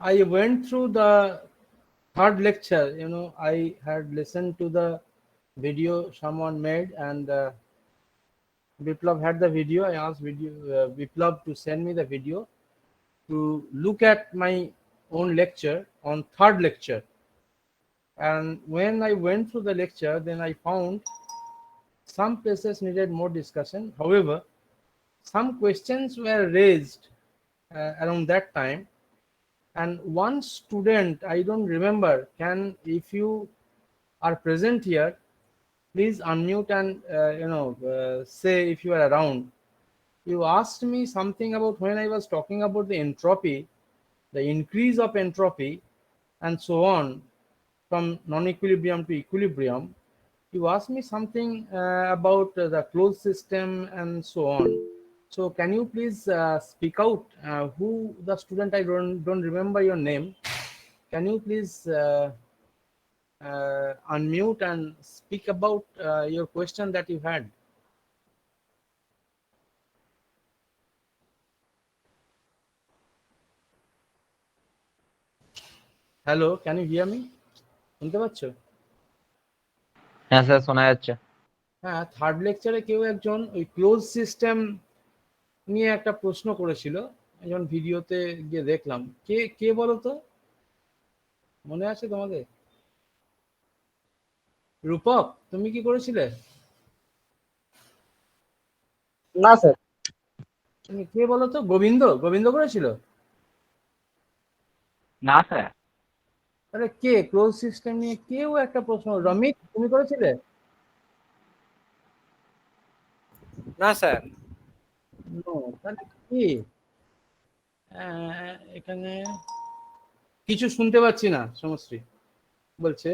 I went through the third lecture. I had listened to the video someone made, and Biplav had the video. I asked Biplav to send me the video to look at my own lecture on third lecture. And when I went through the lecture, then I found some places needed more discussion. However, some questions were raised around that time, and one student, I don't remember, can, if you are present here, please unmute and say if you are around. You asked me something about when I was talking about the entropy, the increase of entropy, and so on, from non-equilibrium to equilibrium. You asked me something about the closed system and so on. So can you please speak out? Who the student? I don't remember your name. Can you please unmute and speak about your question that you had? Hello, can you hear me? শুনতে পাচ্ছ? হ্যাঁ sir, শোনা যাচ্ছে। হ্যাঁ, third লেকচারে কেউ একজন ওই ক্লোজ সিস্টেম নিয়ে একটা প্রশ্ন করেছিল, একজন ভিডিওতে গিয়ে দেখলাম। কে কে বলো তো, মনে আছে তোমাদের? রূপক, তুমি কি করেছিলে? না স্যার। তুমি কে বলো তো? গোবিন্দ গোবিন্দ করেছিল? না স্যার। আরে কে ক্লোজ সিস্টেম নিয়ে কেউ একটা প্রশ্ন, রমিত তুমি করেছিলে? না স্যার। তাহলে কি এখানে কিছু শুনতে পাচ্ছি না। সমশ্রী বলছে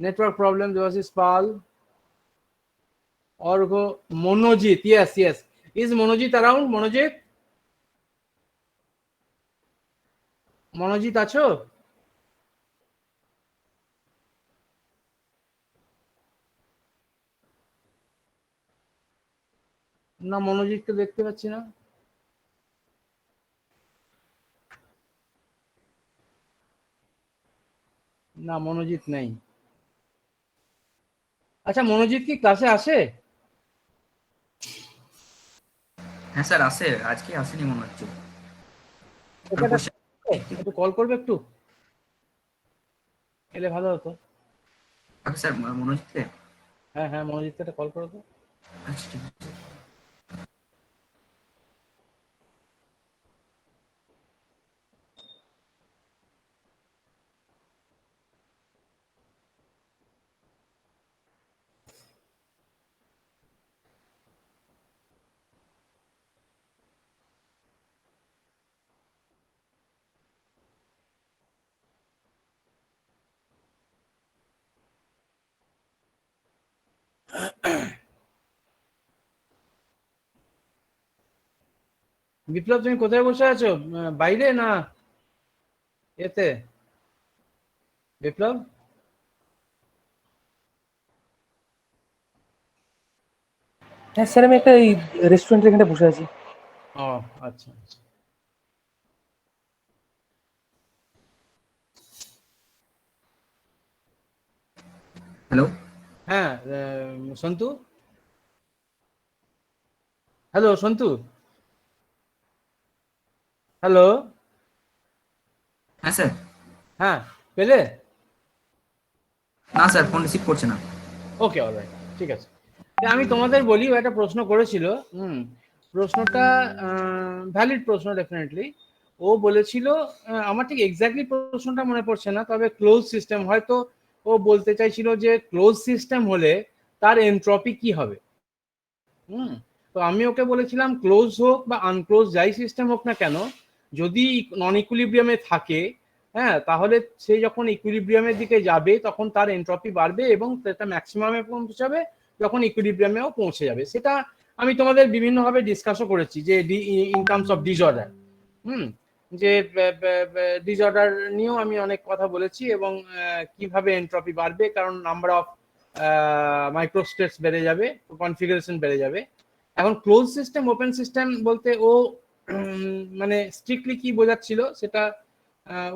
network problem, Debashis Pal, Arghya, Manojit, yes yes, is Manojit around? Manojit, Manojit আছো? না, মনোজিৎকে দেখতে পাচ্ছি না। না, মনোজিৎ নেই। আচ্ছা, মনোজিৎ কি ক্লাসে আসে? হ্যাঁ স্যার, আসে। আজকে আসেনি মনে হচ্ছে। একটু কল করবে, একটু এলে ভালো হতো। স্যার মনোজিৎকে? হ্যাঁ হ্যাঁ, মনোজিৎকে একটা কল করো তো। আচ্ছা, ঠিক আছে। বিপ্লব, তুমি কোথায় বসে আছো? বাইরে না এতে? বিপ্লব, হ্যাঁ স্যার, আমি একটা এই রেস্টুরেন্টের এখানে বসে আছি। ও আচ্ছা আচ্ছা। হ্যালো। হ্যাঁ, সন্তু, হ্যালো সন্তু, হ্যালো। হ্যাঁ স্যার। হ্যাঁ, পেলে? না স্যার, ফোন রিসিভ করছে না। ওকে, অলরাইট, ঠিক আছে। আমি তোমাদের বলি, ও একটা প্রশ্ন করেছিল। প্রশ্নটা ভ্যালিড প্রশ্ন ডেফিনেটলি। ও বলেছিল, আমার ঠিক এক্স্যাক্টলি প্রশ্নটা মনে পড়ছে না, তবে ক্লোজ সিস্টেম হয়তো ও বলতে চাইছিল যে ক্লোজ সিস্টেম হলে তার এনট্রপি কি হবে। তো আমি ওকে বলেছিলাম ক্লোজ হোক বা আনক্লোজ যাই সিস্টেম হোক না কেন, যদি নন ইকুইলিব্রিয়ামে থাকে, হ্যাঁ, তাহলে সে যখন ইকুইলিব্রিয়ামের দিকে যাবে তখন তার এনট্রপি বাড়বে এবং সেটা ম্যাক্সিমামে পৌঁছাবে, যখন ইকুইলিব্রিয়ামেও পৌঁছে যাবে। সেটা আমি তোমাদের বিভিন্নভাবে ডিসকাসও করেছি, যে ইন টার্মস অফ ডিসঅর্ডার, যে ডিসঅর্ডার নিয়েও আমি অনেক কথা বলেছি, এবং কিভাবে এনট্রপি বাড়বে, কারণ নাম্বার অফ মাইক্রোস্টেটস বেড়ে যাবে, কনফিগারেশন বেড়ে যাবে। এখন ক্লোজ সিস্টেম ওপেন সিস্টেম বলতে ও মানে স্ট্রিক্টলি কি বোঝাচ্ছিল সেটা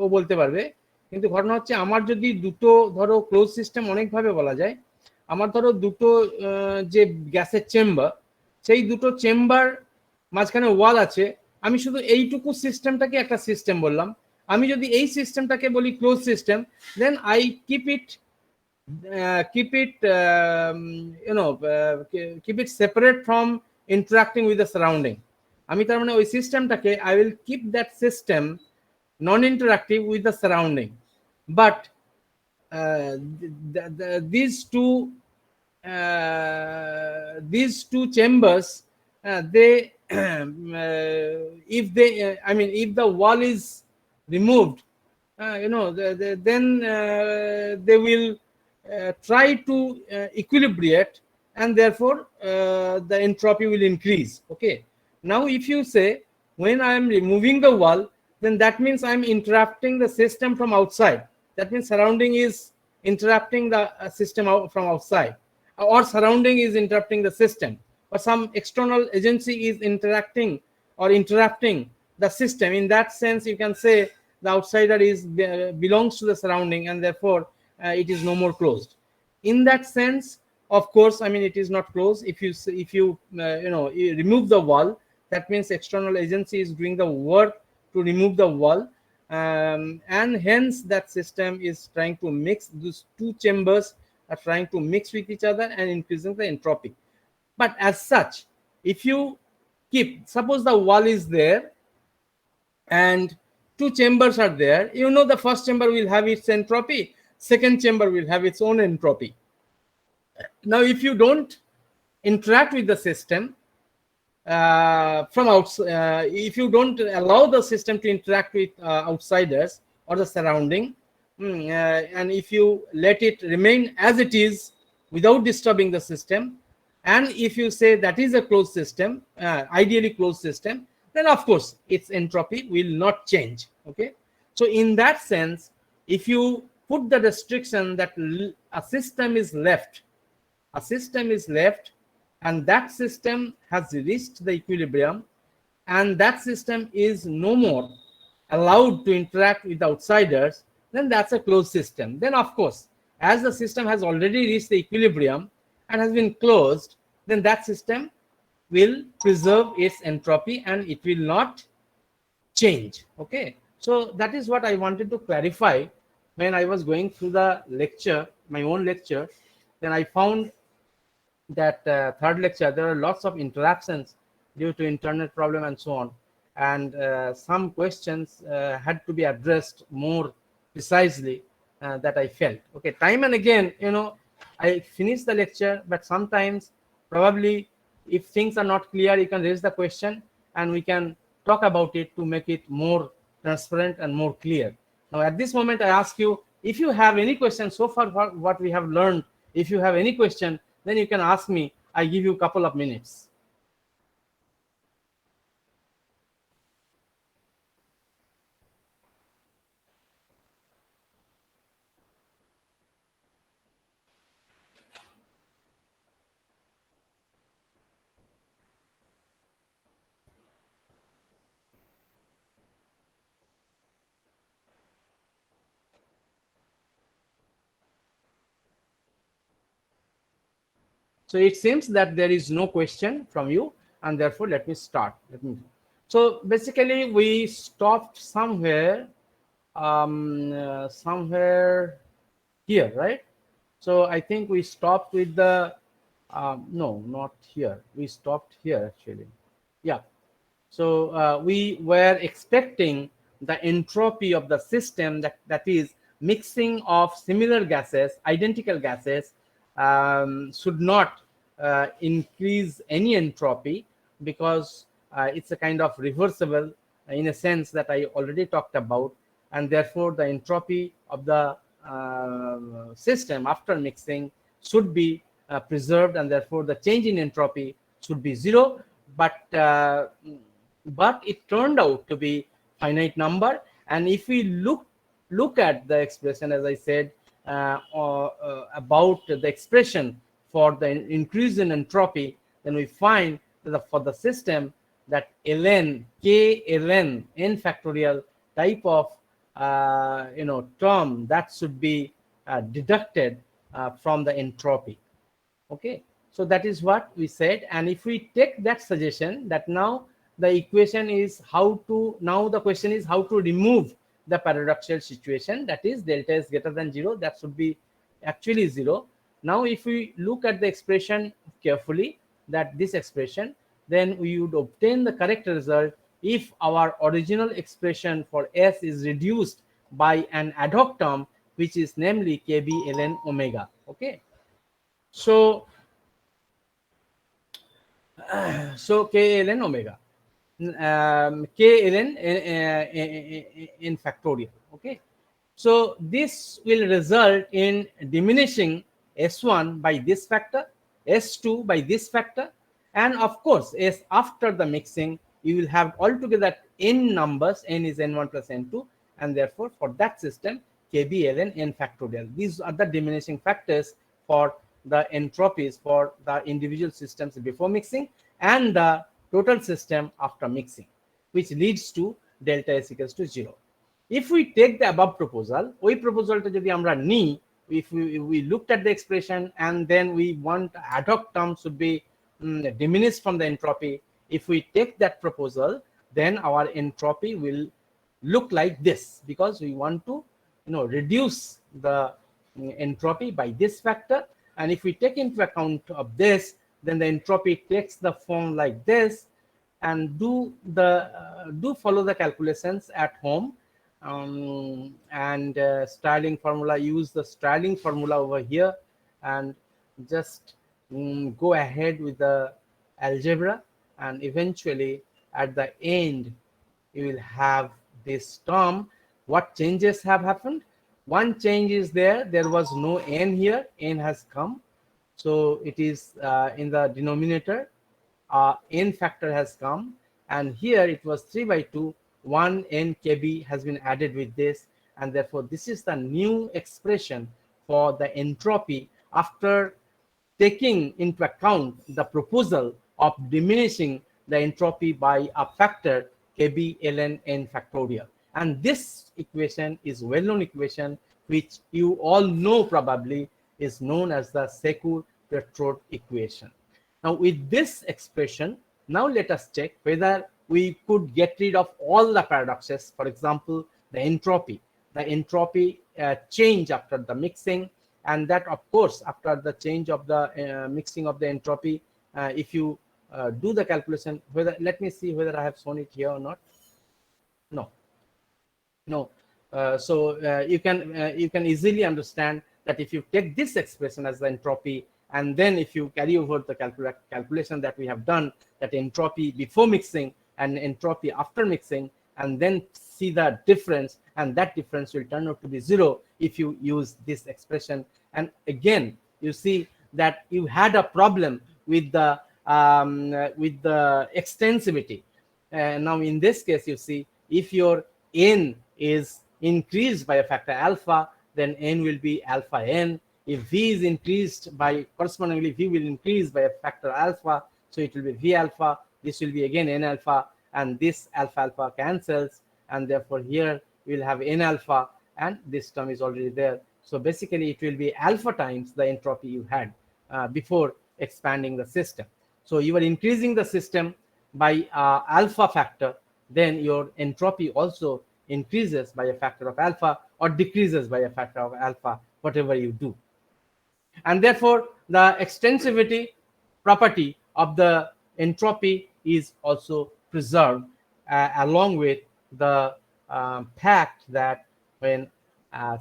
ও বলতে পারবে। কিন্তু ঘটনা হচ্ছে আমার যদি দুটো ধরো ক্লোজ সিস্টেম অনেকভাবে বলা যায়, আমার ধরো দুটো যে গ্যাসের চেম্বার, সেই দুটো চেম্বার মাঝখানে ওয়াল আছে, আমি শুধু এইটুকু সিস্টেমটাকে একটা সিস্টেম বললাম। আমি যদি এই সিস্টেমটাকে বলি close system, then I keep it keep it separate from interacting with the surrounding. আমি তার মানে ওই সিস্টেমটাকে I will keep that system non-interactive with the surrounding, but these two chambers, they if they if the wall is removed, then they will try to equilibrate, and therefore the entropy will increase. Okay, now if you say when I am removing the wall, then that means I am interrupting the system from outside. That means surrounding is interrupting the system from outside, or surrounding is interrupting the system, or some external agency is interacting or interrupting the system. In that sense, you can say the outsider is belongs to the surrounding, and therefore it is no more closed. In that sense, of course, it is not closed. If you you remove the wall, that means external agency is doing the work to remove the wall, and hence that system is trying to mix. Those two chambers are trying to mix with each other and increasing the entropy. But as such, if you suppose the wall is there and two chambers are there, the first chamber will have its entropy, second chamber will have its own entropy. Now if you don't interact with the system from outside, if you don't allow the system to interact with outsiders or the surrounding, and if you let it remain as it is without disturbing the system, and if you say that is a closed system, ideally closed system, then of course its entropy will not change. Okay, so in that sense, if you put the restriction that a system is left, and that system has reached the equilibrium, and that system is no more allowed to interact with outsiders, then that's a closed system. Then of course, as the system has already reached the equilibrium and has been closed, then that system will preserve its entropy and it will not change. Okay, so that is what I wanted to clarify when I was going through the lecture, my own lecture. Then I found that third lecture, there are lots of interruptions due to internet problem and so on, and some questions had to be addressed more precisely that I felt. Okay, time and again, I finish the lecture, but sometimes probably if things are not clear, you can raise the question and we can talk about it to make it more transparent and more clear. Now at this moment, I ask you, if you have any questions so far what we have learned, if you have any question, then you can ask me. I give you a couple of minutes. So it seems that there is no question from you, and therefore let me start. So basically we stopped somewhere here, right? So I think we stopped with the no, not here. We stopped here actually. Yeah. So we were expecting the entropy of the system, that is mixing of similar gases, identical gases, should not increase any entropy, because it's a kind of reversible in a sense that I already talked about, and therefore the entropy of the system after mixing should be preserved, and therefore the change in entropy should be zero. But it turned out to be finite number, and if we look at the expression, as I said, about the expression for the increase in entropy, then we find that for the system that ln k ln n factorial type of term that should be deducted from the entropy. Okay, so that is what we said. And if we take that suggestion, that now the equation is how to, now the question is how to remove the paradoxical situation, that is delta is greater than 0, that should be actually 0. Now if we look at the expression carefully, that this expression, then we would obtain the correct result if our original expression for S is reduced by an ad hoc term, which is namely kb ln omega. Okay, so k ln omega, k ln in factorial. Okay, so this will result in diminishing S1 by this factor, S2 by this factor, and of course S after the mixing you will have altogether n numbers, n is n1 plus n2, and therefore for that system kb ln n factorial. These are the diminishing factors for the entropies for the individual systems before mixing and the total system after mixing, which leads to delta S equals to 0. If we take the above proposal, ওই প্রপোজালটা যদি আমরা নিই, if we looked at the expression and then we want ad hoc term should be diminished from the entropy, if we take that proposal, then our entropy will look like this, because we want to reduce the entropy by this factor. And if we take into account of this, then the entropy takes the form like this. And do follow the calculations at home, and Stirling formula, use the Stirling formula over here, and just go ahead with the algebra, and eventually at the end you will have this term. What changes have happened? One change is there was no n here, n has come, so it is in the denominator, n factor has come, and here it was 3 by 2, 1 n kb has been added with this, and therefore this is the new expression for the entropy after taking into account the proposal of diminishing the entropy by a factor kb ln n factorial. And this equation is well-known equation, which you all know probably is known as the Secourt-Petrod equation. Now with this expression, now let us check whether we could get rid of all the paradoxes. For example, the entropy change after the mixing, and that of course after the change of the mixing of the entropy, if you do the calculation, whether, let me see whether I have shown it here or not. No. So you can easily understand that if you take this expression as the entropy, and then if you carry over the calculation that we have done, that entropy before mixing and entropy after mixing, and then see the difference, and that difference will turn out to be 0 if you use this expression. And again, you see that you had a problem with the extensivity. Now in this case, you see, if your n is increased by a factor alpha, then n will be alpha n. If v is increased by, correspondingly v will increase by a factor alpha, so it will be v alpha, this will be again n alpha, and this alpha alpha cancels, and therefore here we will have n alpha, and this term is already there. So basically it will be alpha times the entropy you had before expanding the system. So you are increasing the system by alpha factor, then your entropy also increases by a factor of alpha or decreases by a factor of alpha, whatever you do. And therefore the extensivity property of the entropy is also preserved, along with the fact that when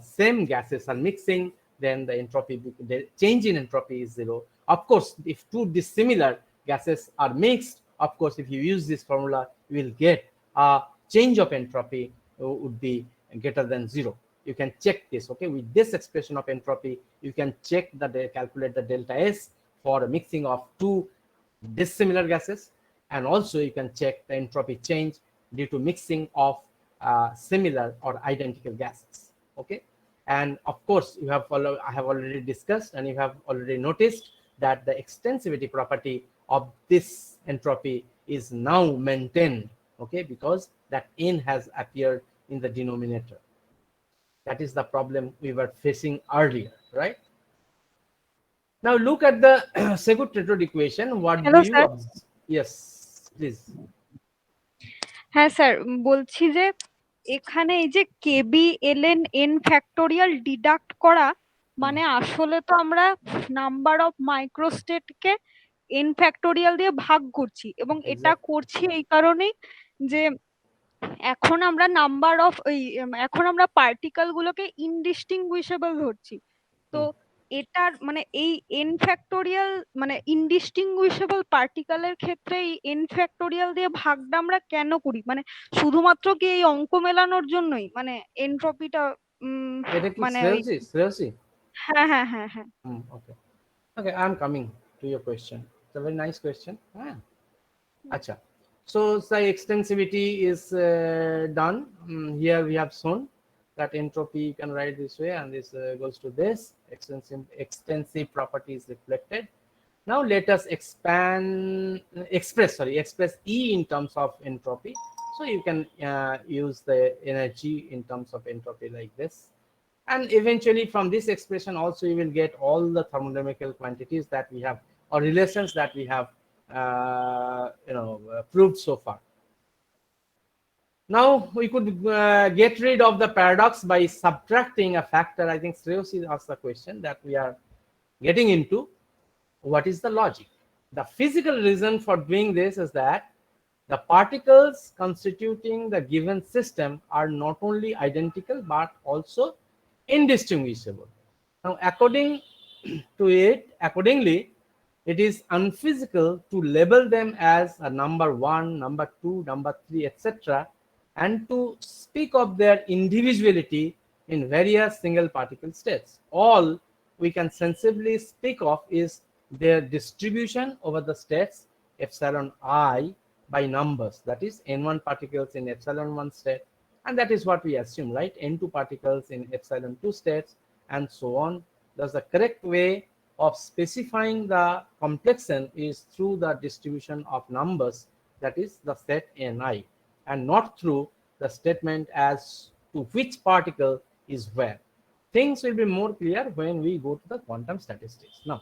same gases are mixing, then the entropy, the change in entropy is 0. Of course, if two dissimilar gases are mixed, of course if you use this formula, you will get a change of entropy would be greater than 0. You can check this. Okay, with this expression of entropy, you can check that they calculate the delta S for a mixing of two dissimilar gases, and also you can check the entropy change due to mixing of similar or identical gases. Okay, and of course I have already discussed, and you have already noticed that the extensivity property of this entropy is now maintained. Okay, because that n has appeared in the denominator. That is the problem we were facing earlier, right? Now look at the Segut-Tetrode equation. What Hello, do you sir. Yes, please. হ্যাঁ sir, বলছি যে এখানে এই যে কেবি LN N factorial deduct করা মানে আসলে তো আমরা নাম্বার অফ মাইক্রোস্টেটকে এন ফ্যাক্টোরিয়াল দিয়ে ভাগ করছি, এবং এটা Exactly. করছি এই কারণেই যে এখন আমরা নাম্বার অফ এখন আমরা পার্টিকেল গুলোকে ইনডিস্টিংগুইশেবল ধরছি। তো এটার মানে এই এন ফ্যাক্টোরিয়াল মানে ইনডিস্টিংগুইশেবল পার্টিকেলের ক্ষেত্রে এই এন ফ্যাক্টোরিয়াল দিয়ে ভাগটা আমরা কেন করি? মানে শুধুমাত্র কি এই অঙ্ক মেলানোর জন্যই, মানে এনট্রপিটা এটা কি মানে ওই শ্রেয়সী? হ্যাঁ হ্যাঁ হ্যাঁ হ্যাঁ Okay. Okay, I'm coming to your question. It's a very nice question. Acha. So the extensivity is done. Here we have shown that entropy you can write this way, and this goes to this. Extensive property is reflected. Now let us express E in terms of entropy. So you can use the energy in terms of entropy like this. And eventually from this expression also you will get all the thermodynamical quantities that we have, or relations that we have proved so far. Now we could get rid of the paradox by subtracting a factor. I think Shreyas asked the question that we are getting into. What is the logic? The physical reason for doing this is that the particles constituting the given system are not only identical but also indistinguishable. Now accordingly, it is unphysical to label them as a number 1, number 2, number 3, etc., and to speak of their individuality in various single particle states. All we can sensibly speak of is their distribution over the states epsilon I by numbers, that is n1 particles in epsilon 1 state, and that is what we assume, right? n2 particles in epsilon 2 states, and so on. Thus the correct way of specifying the complexion is through the distribution of numbers, that is the set ni, and not through the statement as to which particle is where. Things will be more clear when we go to the quantum statistics. Now,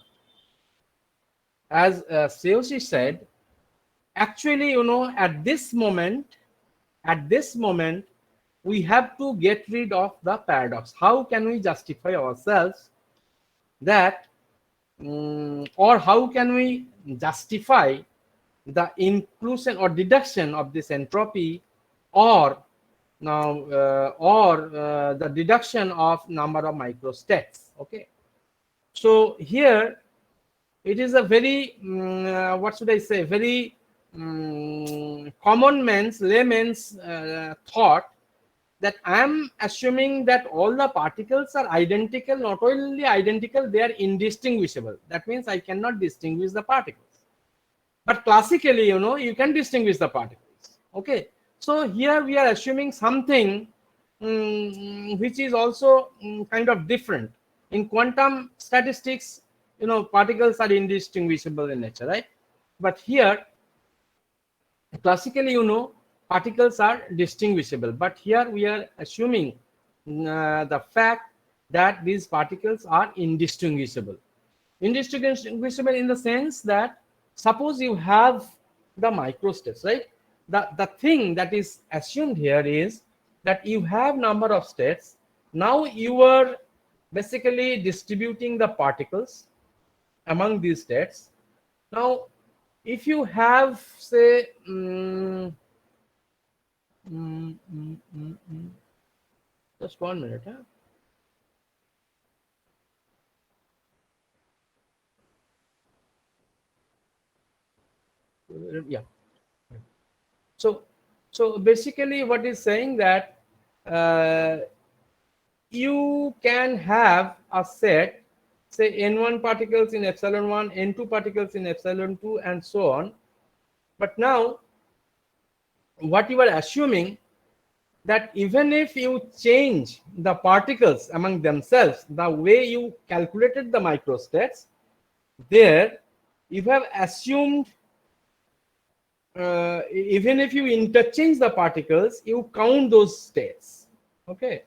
as Seoshi said, actually, at this moment, we have to get rid of the paradox. How can we justify ourselves that, or how can we justify the inclusion or deduction of this entropy, or the deduction of number of microstates? Okay, so here it is a very what should I say, very layman's thought, that I am assuming that all the particles are identical. Not only identical, they are indistinguishable. That means I cannot distinguish the particles. But classically, you can distinguish the particles. Okay, so here we are assuming something which is also kind of different. In quantum statistics, particles are indistinguishable in nature, right? But here, classically, particles are distinguishable. But here we are assuming the fact that these particles are indistinguishable. Indistinguishable in the sense that, suppose you have the microstates, right? The thing that is assumed here is that you have number of states. Now you are basically distributing the particles among these states. Now, if you have, say, just 1 minute. Yeah. So basically, what is saying that you can have a set, say n1 particles in epsilon 1, n2 particles in epsilon 2, and so on. But now, what you are assuming, that even if you change the particles among themselves, the way you calculated the microstates, there you have assumed, even if you interchange the particles, you count those states. Okay.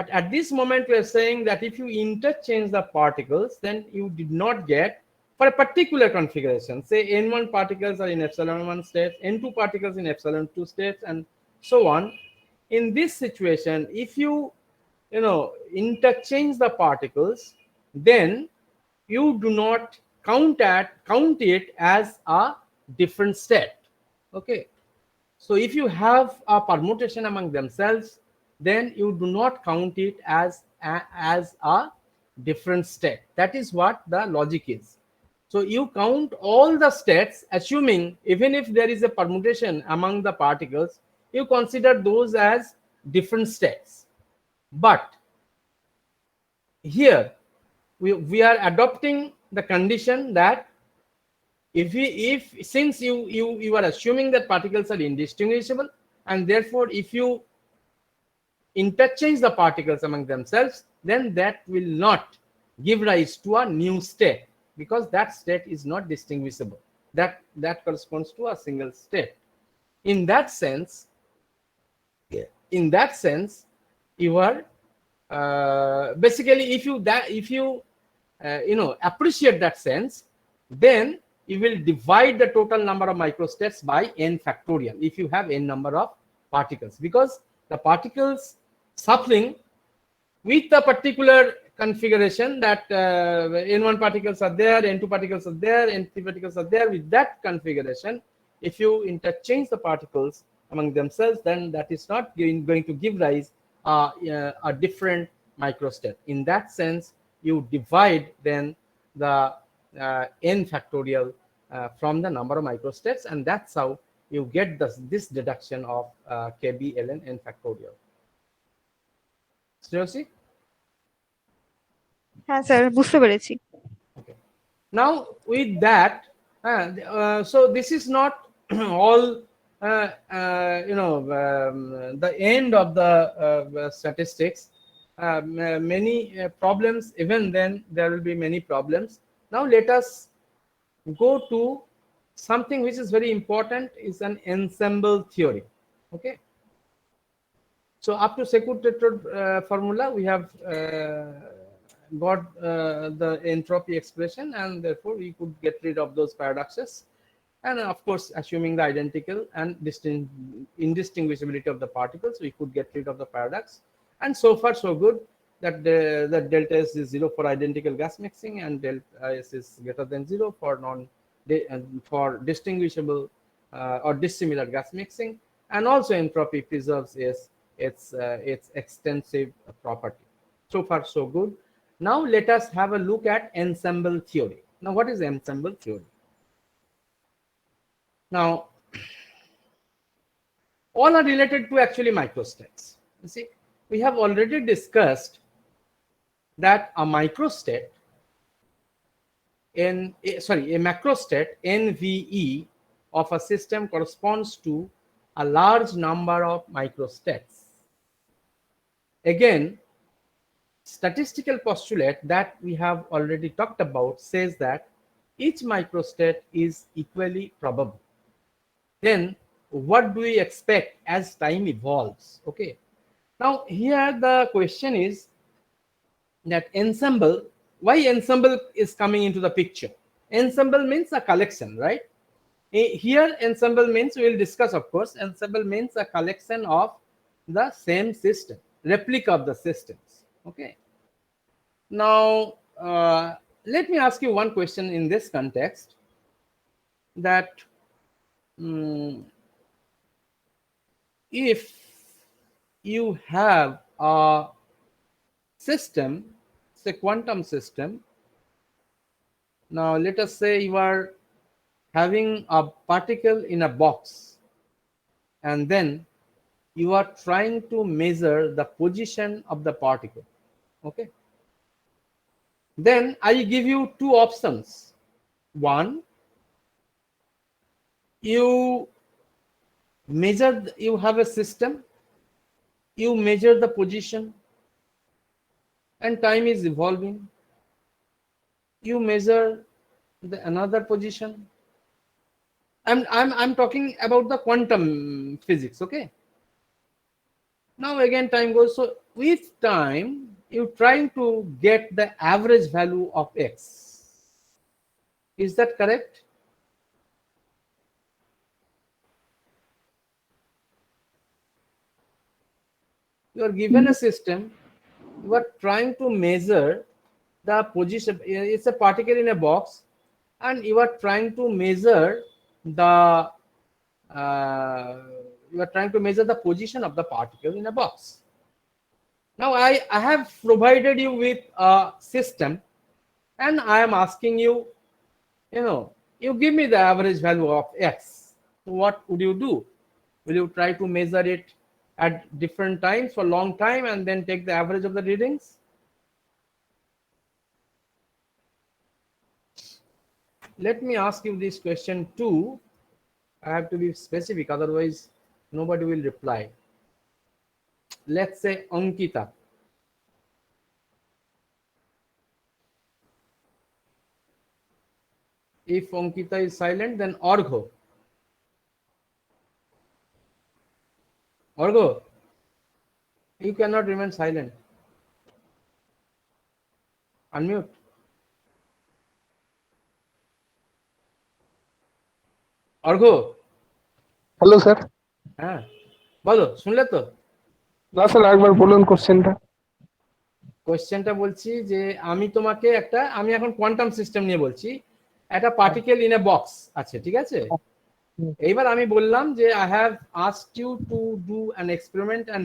But at this moment, we are saying that if you interchange the particles, then you did not get, for a particular configuration, say n1 particles are in epsilon 1 states, n2 particles in epsilon 2 states, and so on. In this situation, if you interchange the particles, then you do not count it as a different state. Okay. So if you have a permutation among themselves, then you do not count it as a different state. That is what the logic is. So you count all the states, assuming even if there is a permutation among the particles, you consider those as different states. But here we are adopting the condition that since you are assuming that particles are indistinguishable, and therefore if you interchange the particles among themselves, then that will not give rise to a new state, because that state is not distinguishable. That corresponds to a single state. In that sense, you are basically, if you appreciate that sense, then you will divide the total number of microstates by n factorial if you have n number of particles, because the particles suffering with a particular configuration that n1 particles are there, n2 particles are there, n3 particles are there, with that configuration, if you interchange the particles among themselves, then that is not going to give rise a different microstate. In that sense, you divide then the n factorial from the number of microstates, and that's how you get this deduction of kb ln n factorial. Seriously? হ্যাঁ sir বুঝতে পেরেছি। Okay. Now with that, so this is not all the end of the statistics. Many problems, even then there will be many problems. Now let us go to something which is very important, is an ensemble theory. Okay. So up to Second-Tetrode formula, we have got the entropy expression, and therefore we could get rid of those paradoxes, and of course assuming the identical and indistinguishability of the particles, we could get rid of the paradox. And so far so good, that that delta S is 0 for identical gas mixing, and delta S is greater than 0 for distinguishable or dissimilar gas mixing, and also entropy preserves its extensive property. So far so good. Now let us have a look at ensemble theory. Now what is ensemble theory? Now all are related to actually microstates. You see, we have already discussed that a macrostate NVE of a system corresponds to a large number of microstates. Again, statistical postulate that we have already talked about says that each microstate is equally probable. Then what do we expect as time evolves? Okay. Now here the question is that ensemble, why ensemble is coming into the picture? Ensemble means a collection, right? Here ensemble means, we will discuss of course, ensemble means a collection of the same system, replica of the systems. Okay. Now let me ask you one question in this context, that if you have a system, say quantum system. Now let us say you are having a particle in a box, and then you are trying to measure the position of the particle. Okay. Then I give you two options. One, you have a system, you measure the position, and time is evolving. You measure another position. I'm talking about the quantum physics. Okay. Now again time goes, so with time you trying to get the average value of x. Is that correct? You are given a system, you are trying to measure the position. It's a particle in a box, and you are trying to measure the position of the particle in a box. Now I have provided you with a system, and I am asking you, you give me the average value of x. So what would you do? Will you try to measure it at different times for long time and then take the average of the readings? Let me ask you this question too. I have to be specific, otherwise nobody will reply. Let's say Ankita. If Ankita is silent, then Argho. Argho, you cannot remain silent. Unmute. Argho. Hello sir. হ্যাঁ বলো, শুনলে তো? না sir, একবার বলুন কোশ্চেনটা। কোয়েশ্চেনটা বলছি যে আমি এখন কোয়ান্টাম সিস্টেম নিয়ে বলছি। একটা পার্টিকেল ইন এ বক্স আছে, ঠিক আছে? এইবার আমি বললাম যে I have asked you to do an experiment and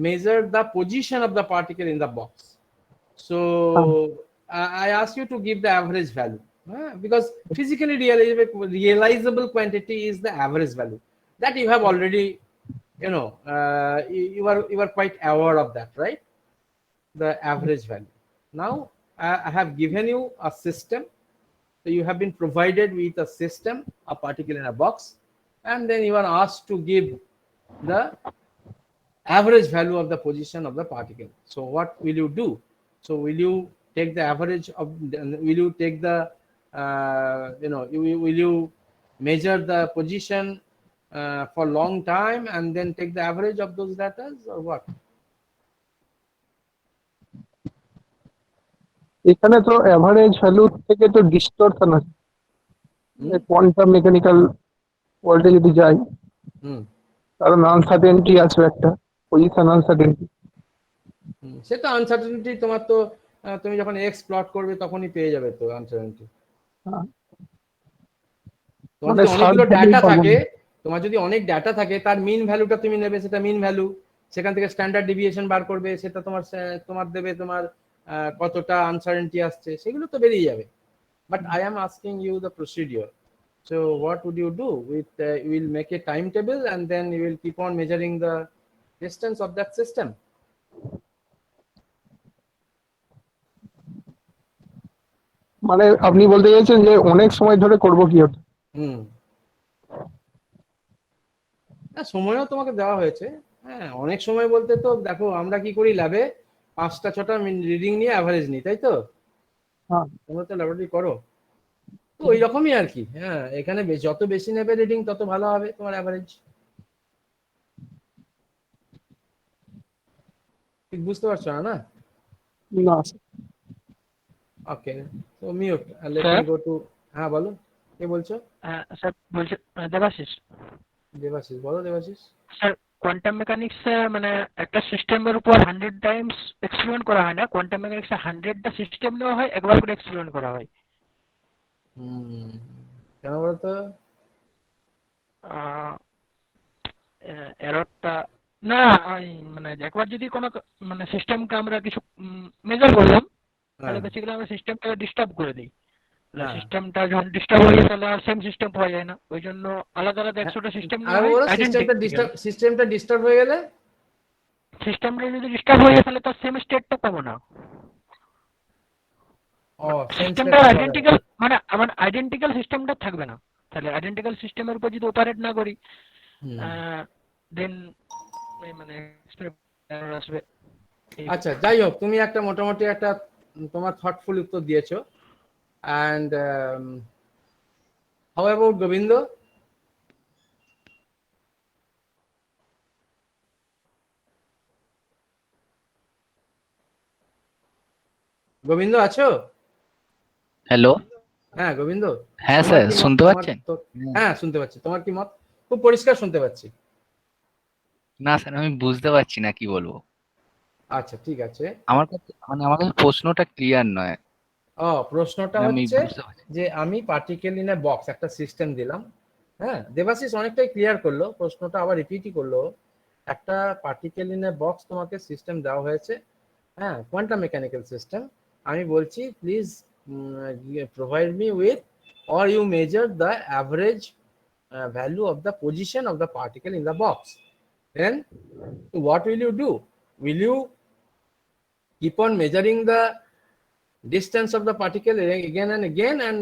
measure the position of the particle in the box. So I ask you to give the average value, because physically realizable quantity is the average value that you have already, you are quite aware of that, right? The average value. Now I have given you a system. So you have been provided with a system, a particle in a box, and then you are asked to give the average value of the position of the particle. So what will you do? So will you take the average of, will you take the, will you measure the position for long time and then take the average of those data, or what? এখানে তো average value থেকে তো distortion আছে, quantum mechanical ওয়ার্ল্ডে যদি যাই, কারণ uncertainty আছে একটা, পজিশন আনসার্টেনটি। সেটা আনসার্টেনটি তোমার তো তুমি যখন এক্স প্লট করবে তখনই পেয়ে যাবে তো আনসার্টেনটি। তোমার যদি অনেকগুলো ডাটা থাকে, তার মিন ভ্যালুটা তুমি নেবে, সেটা মিন ভ্যালু, সেখান থেকে স্ট্যান্ডার্ড ডেভিয়েশন বার করবে, সেটা তোমার দেবে তোমার কতটা আনসার্টেনটি আসছে, সেগুলো তো বেরিয়ে যাবে। But I am asking you the procedure. So what would you do with you will make a timetable and then you will keep on measuring the distance of that system. মানে আপনি বলতে চাইছেন যে অনেক সময় ধরে করব কি ওটা? সময়ও তোমাকে দেওয়া হয়েছে। হ্যাঁ, অনেক সময় বলতে তো দেখো আমরা কি করি, ল্যাবে 5টা-6টা রিডিং নিয়ে অ্যাভারেজ নিই, তাই তো? তোমরা তো ল্যাবরেটরি করো, তো ওই রকমই আর কি। হ্যাঁ, এখানে যত বেশি নেবে রিডিং তত ভালো হবে তোমার অ্যাভারেজ। ঠিক বুঝতে পারছো না? না। Okay, so mute, let me go to. হ্যাঁ বলো, কে বলছো? স্যার বলছি দেবাশিস। দেবাশিস, বলো দেবাশিস। স্যার কোয়ান্টাম মেকানিক্সে মানে একটা সিস্টেমের উপর 100 টাইমস এক্সপেরিমেন্ট করা হয় না, কোয়ান্টাম মেকানিক্সে 100টা সিস্টেম নেওয়া হয়, একবার করে এক্সপেরিমেন্ট করা হয়। কেন বলতো? এররটা না, মানে একবার যদি কোনো মানে সিস্টেমকে আমরা কিছু মেজার করলাম, তাহলে বেসিক্যালি আমরা সিস্টেমটাকে ডিস্টার্ব করে দিই। সিস্টেমটা যখন ডিস্টার্ব হয়ে যায় তাহলে আর সেম সিস্টেম পাওয়া যায় না, ওই জন্য আলাদা আলাদা 100টা সিস্টেম নেওয়া হয়। সিস্টেমটা ডিস্টার্ব হয়ে গেলে, সিস্টেমটা যদি ডিস্টার্ব হয়ে যায় তাহলে তার সেম স্টেটটা পাবো না। সিস্টেমটা আইডেন্টিক্যাল, মানে আমার আইডেন্টিক্যাল সিস্টেমটা থাকবে না। তাহলে আইডেন্টিক্যাল সিস্টেমের উপর যদি অপারেট না করি, দেন মানে এরর আসবে। আচ্ছা, যাই হোক, তুমি একটা মোটামুটি একটা তোমার থটফুল উত্তর দিয়েছো। And how about Govind? Govinda আছো? হ্যালো। হ্যাঁ গোবিন্দ, হ্যাঁ তোমার স্যার, কি মত? শুনতে তোমার পাচ্ছেন? হ্যাঁ শুনতে পাচ্ছি। তোমার কি মত? খুব পরিষ্কার শুনতে পাচ্ছি। না স্যার, আমি বুঝতে পারছি না কি বলবো। আচ্ছা ঠিক আছে। আমার কাছে প্রশ্নটা ক্লিয়ার নয়। প্রশ্নটা আমি হচ্ছে বুঝতে পারছি। যে আমি পার্টিকেল ইন এ বক্স একটা সিস্টেম দিলাম। হ্যাঁ, দেবাশিস অনেকটাই ক্লিয়ার করলো, প্রশ্নটা আবার রিপিটই করলো। একটা পার্টিকেল ইন এ বক্স তোমাকে সিস্টেম দেওয়া হয়েছে, হ্যাঁ, কোয়ান্টাম মেকানিক্যাল সিস্টেম। আমি বলছি please provide me with or you measure the average value of the position of the particle in the box. Then what will you do? Will you keep on measuring the distance of the particle again and again, and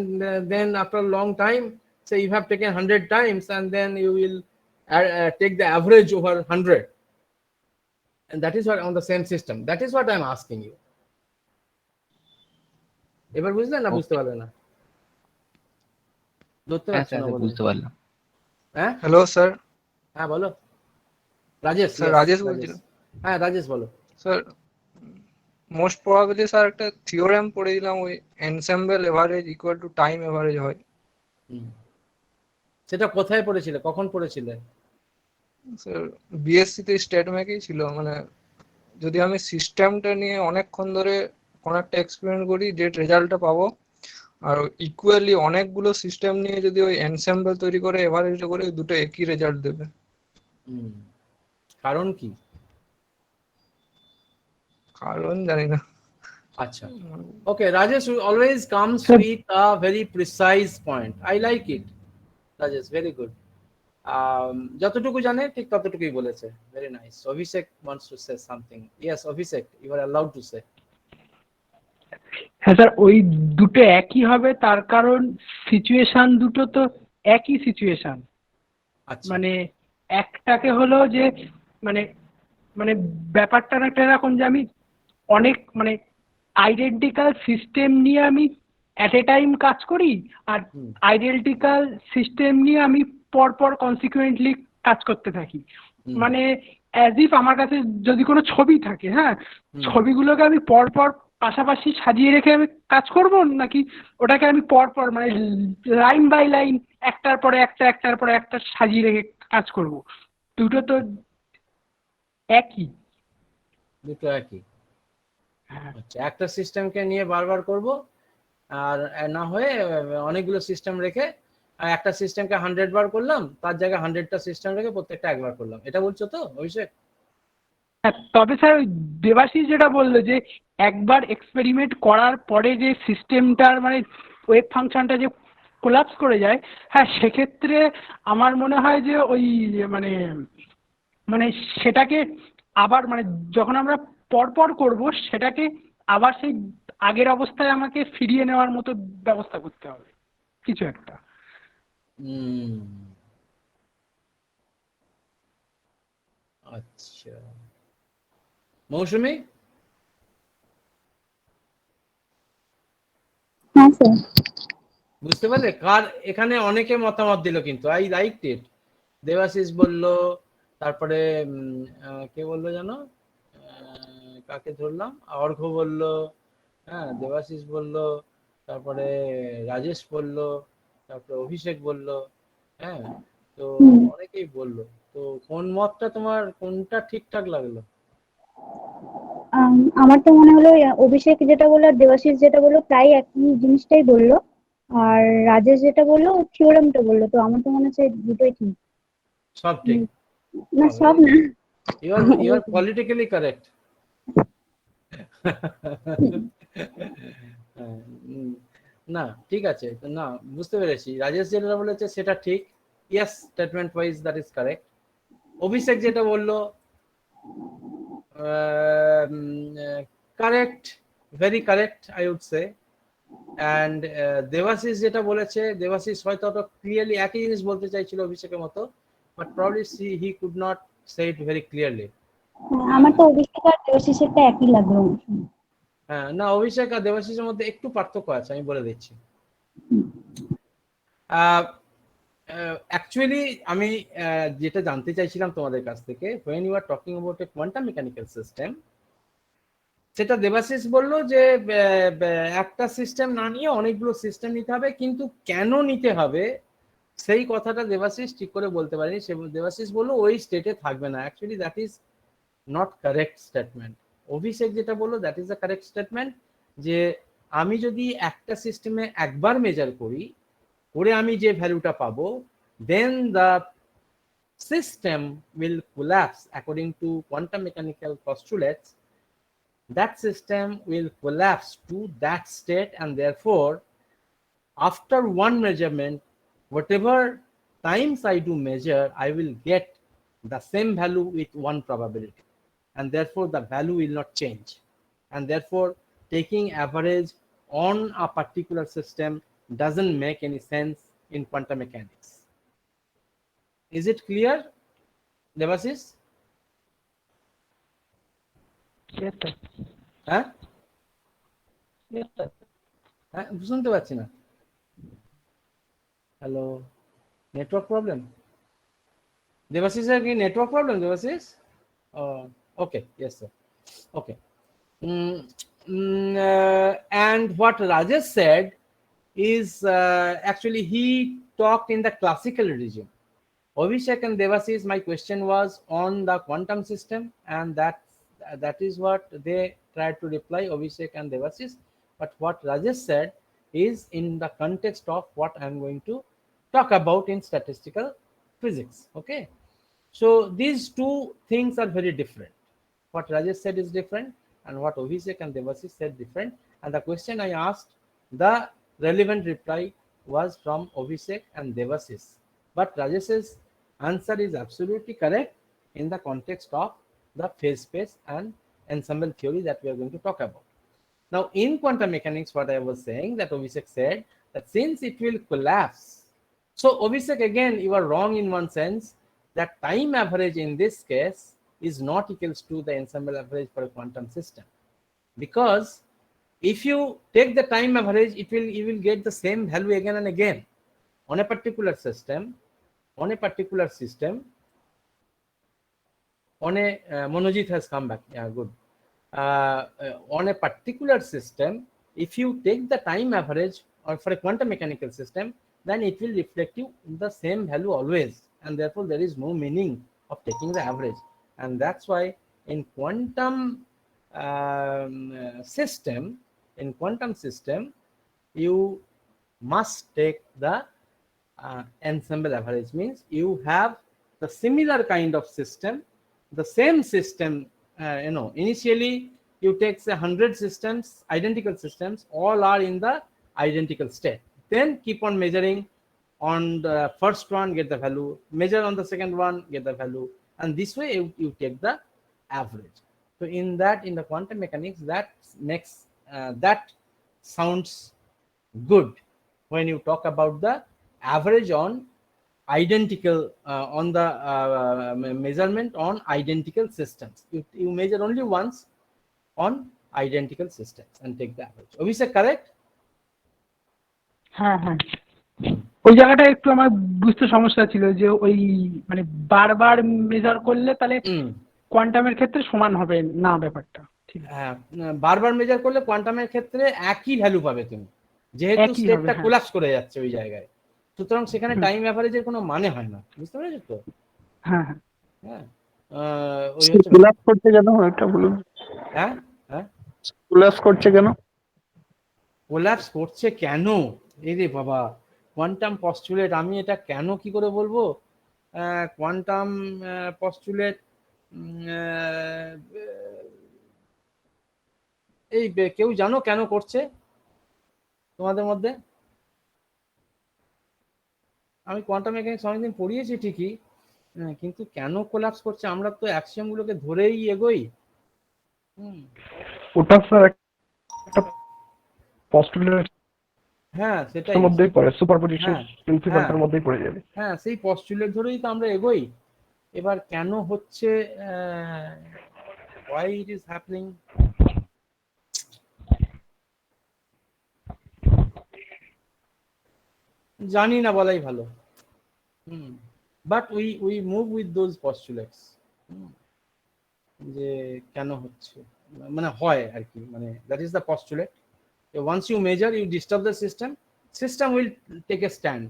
then after a long time, say you have taken 100 times, and then you will take the average over 100, and that is what on the same system? That is what I'm asking you. এবার বুঝলে না বুঝতে Okay. পারলে না? ধরতে হ্যাঁ পারছো sir, না বলে? বুঝতে পারলাম। হ্যাঁ হ্যালো স্যার। হ্যাঁ বলো। Rajesh, sir yes, Rajesh Rajesh. বলছিলাম। হ্যাঁ রাজেশ বলো। স্যার মোস্ট প্রবাবলি স্যার একটা থিওরেম পড়ে দিলাম, ওই ensemble average equal to time average হয়। সেটা কোথায় পড়েছিলে, কখন পড়েছিলে? স্যার বিএসসি তে স্টেট ম্যাকেই ছিল। মানে যদি আমি সিস্টেমটা নিয়ে অনেকক্ষণ ধরে কোনো একটা এক্সপেরিমেন্ট করি, যে রেজাল্টটা পাবো, আর ইকুয়ালি অনেকগুলো সিস্টেম নিয়ে যদি ওই এনসেম্বল তৈরি করে এভারেজ করে, দুটো একই রেজাল্ট দেবে। কারণ কি? কারণ জানি না। আচ্ছা, okay, Rajesh always comes with a very precise point. I like it, Rajesh, very good. যতটুকু জানে ঠিক ততটুকুই বলেছে, very nice. Abhishek wants to say something. Yes, Abhishek, you are allowed to say. হ্যাঁ স্যার, ওই দুটো একই হবে তার কারণ সিচুয়েশন দুটো তো একই সিচুয়েশন। আচ্ছা, মানে একটাকে হলো যে মানে মানে ব্যাপারটা একটা এরকম যে আমি অনেক মানে আইডেন্টিক্যাল সিস্টেম নিয়ে আমি অ্যাট এ টাইম কাজ করি, আর আইডেন্টিক্যাল সিস্টেম নিয়ে আমি পরপর কনসিকুয়েন্টলি কাজ করতে থাকি। মানে অ্যাজ ইফ আমার কাছে যদি কোনো ছবি থাকে, হ্যাঁ, ছবিগুলোকে আমি পরপর পাশাপাশি সাজিয়ে রেখে আমি কাজ করব, নাকি ওটাকে আমি পরপর মানে লাইন বাই লাইন একটার পরে একটা একটার পরে একটা সাজিয়ে রেখে কাজ করব? দুটো তো একই। দুটো একই। আচ্ছা, একটা সিস্টেমকে নিয়ে বারবার করব, আর না হয়ে অনেকগুলো সিস্টেম রেখে একটা সিস্টেমকে 100 বার করলাম, তার জায়গায় 100টা সিস্টেম রেখে প্রত্যেকটা একবার করলাম, এটা বলছো তো অভিষেক? হ্যাঁ, তবে স্যার ওই দেবাশিস যেটা বললো যে একবার এক্সপেরিমেন্ট করার পরে যে সিস্টেমটার মানে ওয়েভ ফাংশনটা যে কোলাপস করে যায়, হ্যাঁ সেক্ষেত্রে আমার মনে হয় যে ওই মানে মানে সেটাকে আবার মানে যখন আমরা পরপর করব সেটাকে আবার সেই আগের অবস্থায় আমাকে ফিরিয়ে নেওয়ার মতো ব্যবস্থা করতে হবে কিছু একটা। আচ্ছা, মৌসুমী? হ্যাঁ স্যার। বুঝতে পারলে কার এখানে অনেকে মতামত দিল, কিন্তু আই লাইকড ইট। দেবাশিস বলল, তারপরে কে বললো জানো, কাকে ধরলাম, অর্ঘ বলল, হ্যাঁ দেবাশিস বলল, তারপরে রাজেশ বলল, তারপরে অভিষেক বলল, হ্যাঁ, তো অনেকেই বলল। তো কোন মতটা তোমার, কোনটা ঠিকঠাক লাগলো? আমার তো মনে হলো অভিষেক যেটা বললো আর দেবাশিস যেটা বললো প্রায় একই জিনিসটাই বললো, আর রাজেশ যেটা বললো থিওরামটা বললো, তো আমার তো মনে হচ্ছে দুটোই ঠিক। সব ঠিক? না সব না। You are politically correct. না ঠিক আছে, না বুঝতে পেরেছি। রাজেশ যেটা বলেছে সেটা ঠিক, yes, statement wise that is correct. Abhishek যেটা বললো correct, very correct I would say. And Debashis যেটা বলেছে, দেবাশিস হয়তো অত ক্লিয়ারলি একই জিনিস বলতে চাইছিল অভিষেকের মতো, but probably he could not say it very clearly. আমার তো অভিষেক আর দেবাশিসেরটা একই লাগলো। হ্যাঁ, না অভিষেক আর দেবাশিসের মধ্যে একটু পার্থক্য আছে, আমি বলে দিচ্ছি। অ্যাকচুয়ালি আমি যেটা জানতে চাইছিলাম তোমাদের কাছ থেকে, when you are talking about a quantum mechanical system, সেটা দেবাশিস বললো যে একটা সিস্টেম না নিয়ে অনেকগুলো সিস্টেম নিতে হবে, কিন্তু কেন নিতে হবে সেই কথাটা দেবাশিস ঠিক করে বলতে পারেনি। সে দেবাশিস বললো ওই স্টেটে থাকবে না। Actually that is not correct statement. Abhishek যেটা বললো that is the correct statement, যে আমি যদি একটা সিস্টেমে একবার মেজার করি, করে আমি যে ভ্যালুটা পাবো, দেন the system will collapse according to quantum mechanical postulates. That system will collapse to that state, and therefore after one measurement, whatever times I do measure, I will get the same value with one probability, and therefore the value will not change, and therefore taking average on a particular system doesn't make any sense in quantum mechanics. Is it clear, Devashish? Yes, sir. হ্যাঁ Yes, sir. হ্যাঁ, শুনতে পাচ্ছি না। Hello, network problem? Debashis কি network problem Debashis? Okay, yes sir, okay. And what Rajesh said is actually he talked in the classical regime. Abhishek and Devashish, my question was on the quantum system, and that is what they tried to reply, Abhishek and Devashish. But what Rajesh said is in the context of what I'm going to talk about in statistical physics. Okay, so these two things are very different. What Rajesh said is different, and what Abhishek and Devashish said different. And the question I asked, the relevant reply was from Abhishek and Devashish. But Rajesh's answer is absolutely correct in the context of the phase space and ensemble theory that we are going to talk about. Now, in quantum mechanics, what I was saying, that Abhishek said that since it will collapse, so Abhishek, again, you are wrong in one sense, that time average in this case is not equals to the ensemble average for a quantum system, because if you take the time average, you will get the same value again and again on a particular system. On a particular system, on a Monojit has come back. Yeah, good. On a particular system, if you take the time average, or for a quantum mechanical system, then it will reflect you the same value always, and therefore there is no meaning of taking the average. And that's why in quantum system, you must take the ensemble average. Means you have the similar kind of system, the same system. Initially you take say 100 systems, identical systems, all are in the identical state. Then keep on measuring on the first one, get the value, measure on the second one, get the value, and this way you take the average. So in the quantum mechanics, that makes that sounds good when you talk about the average on identical on the measurement on identical systems. You measure only once on identical systems and take the average. Abhishek, correct? হ্যাঁ হ্যাঁ, ওই জায়গাটা একটু আমার বুঝতে সমস্যা ছিল যে ওই মানে বারবার মেজার করলে তাহলে কোয়ান্টামের ক্ষেত্রে সমান হবে না ব্যাপারটা। ঠিক আছে, হ্যাঁ, বারবার মেজার করলে কোয়ান্টামের ক্ষেত্রে একই ভ্যালু পাবে তুমি, যেহেতু একই স্টেটটা হবে, কোলাপস করে যাচ্ছে ওই জায়গায়। সুতরাং সেখানে টাইম অ্যাভারেজের কোনো মানে হয় না। বুঝতে পেরেছো তো? হ্যাঁ হ্যাঁ। হ্যাঁ, ওই হচ্ছে কোলাপস করছে কেন এটা বলুন। হ্যাঁ হ্যাঁ, কোলাপস করছে কেন? কোলাপস করছে কেন? এই রে বাবা, কোয়ান্টাম পস্টুলেট, আমি এটা কেন কি করে বলবো? কোয়ান্টাম পস্টুলেট, এই কেউ জানো কেন করছে তোমাদের মধ্যে? আমি কোয়ান্টাম মেকানিক্স অনেকদিন পড়িয়েছি ঠিকই, কিন্তু কেন কোলাপস করছে? আমরা তো অ্যাক্সিওম গুলোকে ধরেই এগোই। ওটা স্যার একটা পস্টুলেট হ্যাঁ, সেটাই মধ্যেই পড়ে, সুপারপজিশন হ্যাঁ, প্রিন্সিপালটার মধ্যেই পড়ে যাবে। হ্যাঁ, সেই পস্টুলেট ধরেই তো আমরা এগোই। এবার কেন হচ্ছে, why it is happening, জানি না, বলাই ভালো। But we move with those postulates, যে কেন হচ্ছে। মানে হয় আর কি, মানে that is the postulate. Once you measure you disturb the system, system will take a stand.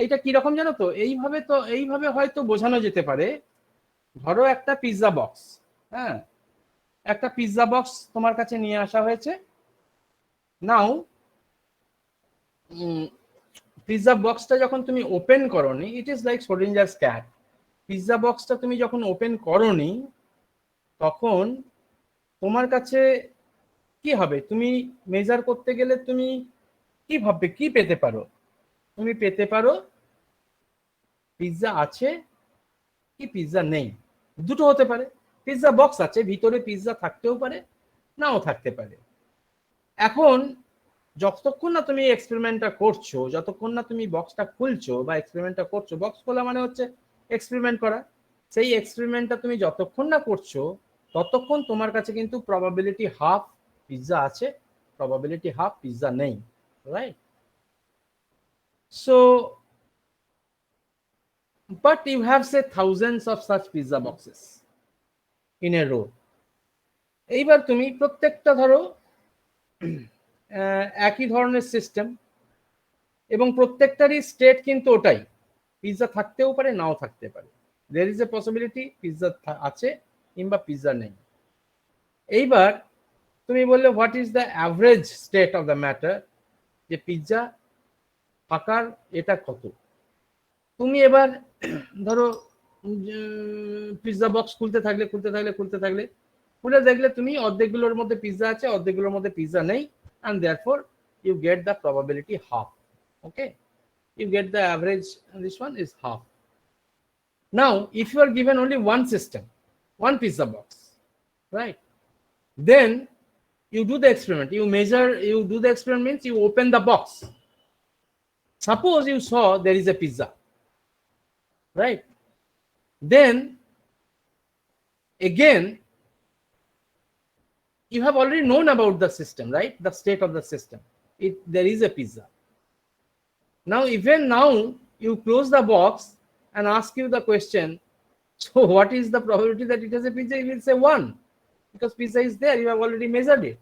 এইটা কিরকম জানো তো, এইভাবে হয়তো বোঝানো যেতে পারে। ধরো একটা পিৎজা বক্স, হ্যাঁ, একটা পিৎজা বক্স তোমার কাছে নিয়ে আসা হয়েছে। নাও পিৎজা বক্সটা যখন তুমি ওপেন করোনি, it is like Schrodinger's cat. Pizza বক্সটা তুমি যখন ওপেন করোনি তখন তোমার কাছে কি হবে, তুমি মেজার করতে গেলে তুমি কি ভাববে, কি পেতে পারো? তুমি পেতে পারো পিৎজা আছে কি পিৎজা নেই, দুটো হতে পারে। পিৎজা বক্স আছে, ভিতরে পিৎজা থাকতেও পারে, নাও থাকতে পারে। এখন যতক্ষণ না তুমি এক্সপেরিমেন্টটা করছো, যতক্ষণ না তুমি বক্সটা খুলছো বা এক্সপেরিমেন্টটা করছো, বক্স খোলা মানে হচ্ছে এক্সপেরিমেন্ট করা, সেই এক্সপেরিমেন্টটা তুমি যতক্ষণ না করছো ততক্ষণ তোমার কাছে কিন্তু প্রবাবিলিটি হাফ পিৎজা আছে, প্রবাবিলিটি হাফ পিৎজা নেই, right? So but you have say thousands of such pizza boxes in a row. এইবার তুমি প্রত্যেকটা ধরো একই ধরনের সিস্টেম, এবং প্রত্যেকটারই স্টেট কিন্তু ওটাই, পিৎজা থাকতেও পারে নাও থাকতে পারে। there is a possibility pizza আছে কিংবা পিৎজা নেই। এইবার তুমি বললে what is the average state of the matter, যে পিৎজা থাকার এটা কত। তুমি এবার ধরো পিৎজা বক্স খুলতে থাকলে খুলে দেখলে তুমি অর্ধেকগুলোর মধ্যে পিৎজা আছে, অর্ধেকগুলোর মধ্যে পিৎজা নেই, and therefore you get the probability half. Okay, you get the average, and this one is half. Now if you are given only one system, one pizza box, right, then you do the experiment, you do the experiment means you open the box. Suppose you saw there is a pizza, right? Then again you have already known about the system, right? The state of the system, there is a pizza. Now even now you close the box and ask you the question, so what is the probability that it has a pizza? You will say 1, because pizza is there, you have already measured it.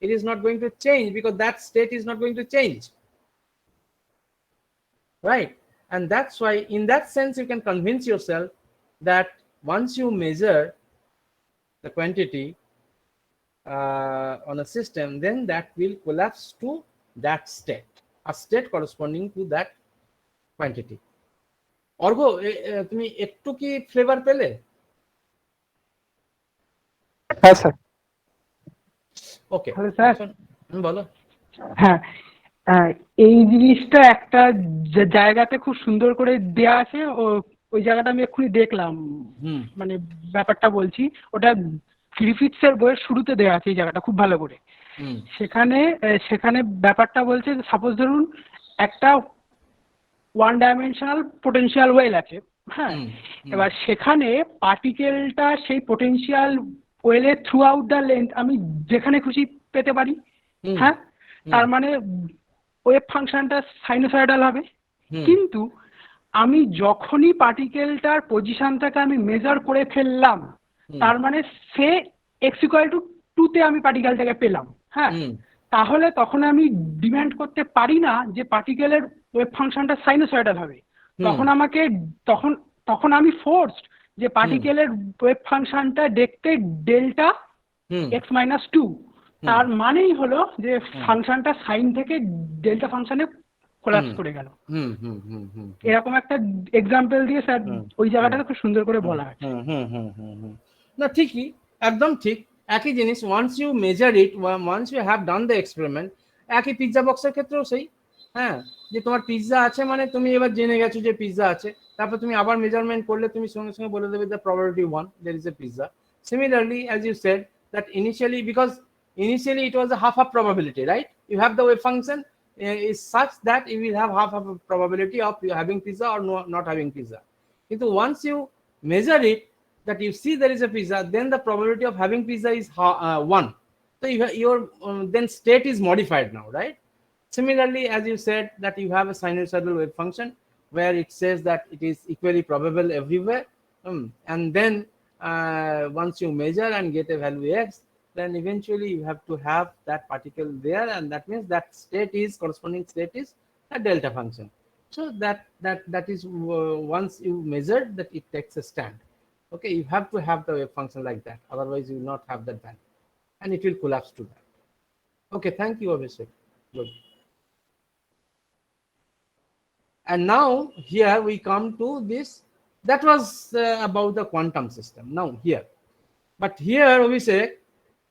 It is not going to change because that state is not going to change, right? And that's why in that sense you can convince yourself that once you measure the quantity on a system, then that will collapse to that state, a state corresponding to that quantity. অর্ঘ্য, তুমি একটু কি flavour পেলে? হ্যাঁ sir. ওকে তাহলে sir বলো। হ্যাঁ, এই জিনিসটা একটা জায়গাতে খুব সুন্দর করে দেয়া আছে, ওই জায়গাটা আমি এক্ষুনি দেখলাম, মানে ব্যাপারটা বলছি, ওটা গ্রিফিথস এর বইয়ের শুরুতে দেয়া আছে এই জায়গাটা খুব ভালো করে। সেখানে ব্যাপারটা বলছে, সাপোজ ধরুন একটা 1 ডাইমেনশনাল পোটেনশিয়াল ওয়েল আছে, হ্যাঁ, এবার সেখানে পার্টিকেলটা সেই পোটেনশিয়াল ওয়েলের থ্রু আউট দ্য লেন্থ আমি যেখানে খুশি পেতে পারি, হ্যাঁ, তার মানে ওয়েভ ফাংশনটা সাইনোসয়েডাল হবে। কিন্তু আমি যখনই পার্টিকেলটার পজিশনটাকে আমি মেজার করে ফেললাম, তার মানে সে x=2 তে আমি পার্টিকেলটাকে পেলাম, হ্যাঁ, তাহলে তখন আমি ডিমান্ড করতে পারি না যে পার্টিকেলের ওয়েভ ফাংশনটা সাইনোসয়েডাল হবে। তখন আমি ফোর্সড যে পার্টিকেলের ওয়েভ ফাংশনটা দেখতে ডেল্টা x-2, তার মানেই হলো যে ফাংশনটা সাইন থেকে ডেল্টা ফাংশনে কোলাপস করে গেল। এরকম একটা এক্সাম্পল দিয়ে স্যার ওই জায়গাটাকে খুব সুন্দর করে বলা আছে। না ঠিকই, একদম ঠিক, একই জিনিস। Once you measure it, once you have done the experiment, একই পিৎজা বক্সের ক্ষেত্রেও সেই, হ্যাঁ, যে তোমার পিৎজা আছে মানে তুমি এবার জেনে গেছো যে পিৎজা আছে, তারপর তুমি আবার মেজারমেন্ট করলে তুমি সঙ্গে সঙ্গে বলে দেবে the probability 1, there is a pizza. Similarly, as you said that initially, because initially it was a half probability, right? You have the wave function is such that you will have half a probability of having pizza or not having pizza. But once you measure it, that you see there is a pizza, then the probability of having pizza is 1. So your then state is modified now, right? Similarly, as you said that you have a sinusoidal wave function where it says that it is equally probable everywhere, and then once you measure and get a value x, then eventually you have to have that particle there, and that means that state is corresponding state is a delta function. So that is once you measured that, it takes a stand. Okay, you have to have the wave function like that, otherwise you will not have that value, and it will collapse to that. Okay, thank you, Abhishek. Good. And now here we come to this. That was about the quantum system. Now here, but here we say,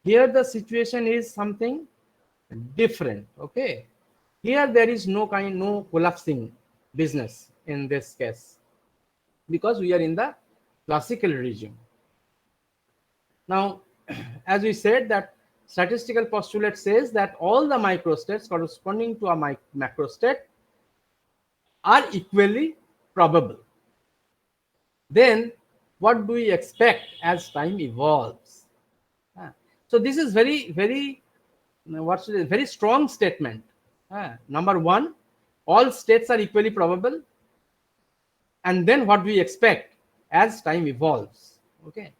here the situation is something different. Okay, here there is no collapsing business in this case, because we are in the classical regime. Now, as we said, that statistical postulate says that all the microstates corresponding to a macrostate are equally probable. Then what do we expect as time evolves? So this is very strong statement. Number one, all states are equally probable. And then what we expect as time evolves. Okay.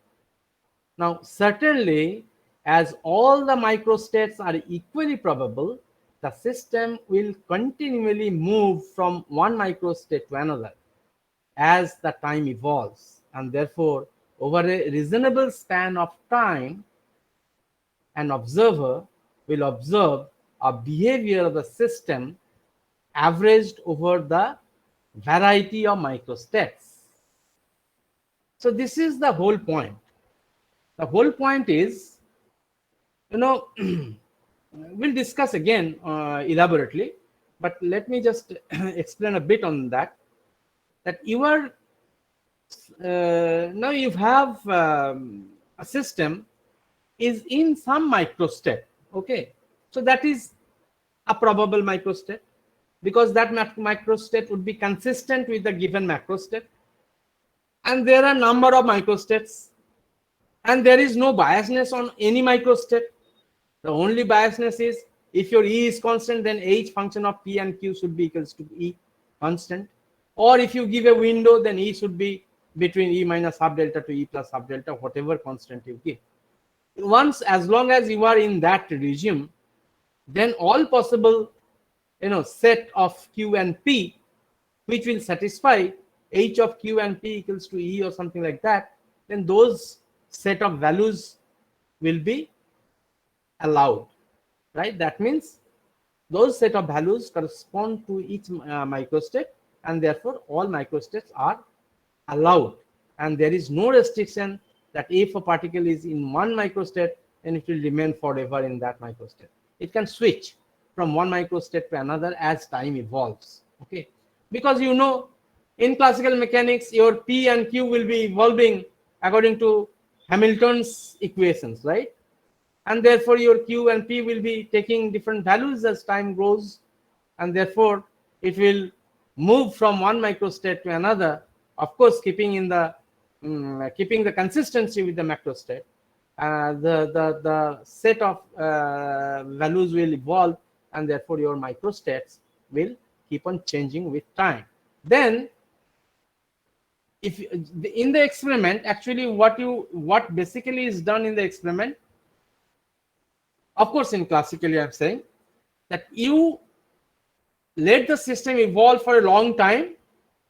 Now, certainly, as all the microstates are equally probable, the system will continually move from one microstate to another as the time evolves, and therefore over a reasonable span of time an observer will observe a behavior of the system averaged over the variety of microstates. So this is the whole point. The whole point is, we'll discuss again elaborately, but let me just explain a bit on that. That you are now you have a system is in some microstate. Okay, so that is a probable microstate, because that microstate would be consistent with the given macrostate, and there are number of microstates, and there is no biasness on any microstate. The only biasness is if your E is constant, then H function of P and Q should be equals to E constant. Or if you give a window, then E should be between E minus half delta to E plus half delta, whatever constant you give. Once, as long as you are in that regime, then all possible set of Q and P, which will satisfy H of Q and P equals to E or something like that, then those set of values will be allowed, right? That means those set of values correspond to each microstate, and therefore all microstates are allowed, and there is no restriction that if a particle is in one microstate, then it will remain forever in that microstate. It can switch from one microstate to another as time evolves. Okay, because in classical mechanics your P and Q will be evolving according to Hamilton's equations, right? And therefore your Q and P will be taking different values as time grows, and therefore it will move from one microstate to another, of course keeping the consistency with the macrostate. The set of values will evolve, and therefore your microstates will keep on changing with time. Then if in the experiment, actually what basically is done in the experiment, of course in classically I'm saying that you let the system evolve for a long time,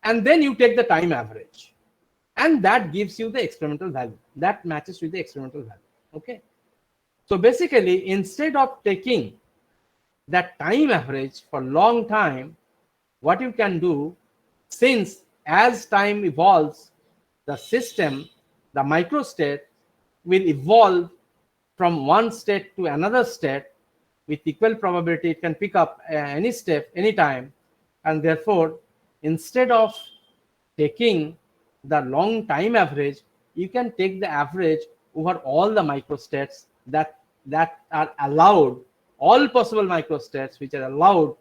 and then you take the time average, and that gives you the experimental value that matches with the experimental value. Okay, so basically instead of taking that time average for long time, what you can do, since as time evolves, the system, the microstate will evolve from one state to another state with equal probability. It can pick up any step anytime, and therefore instead of taking the long time average, you can take the average over all the microstates that are allowed, all possible microstates which are allowed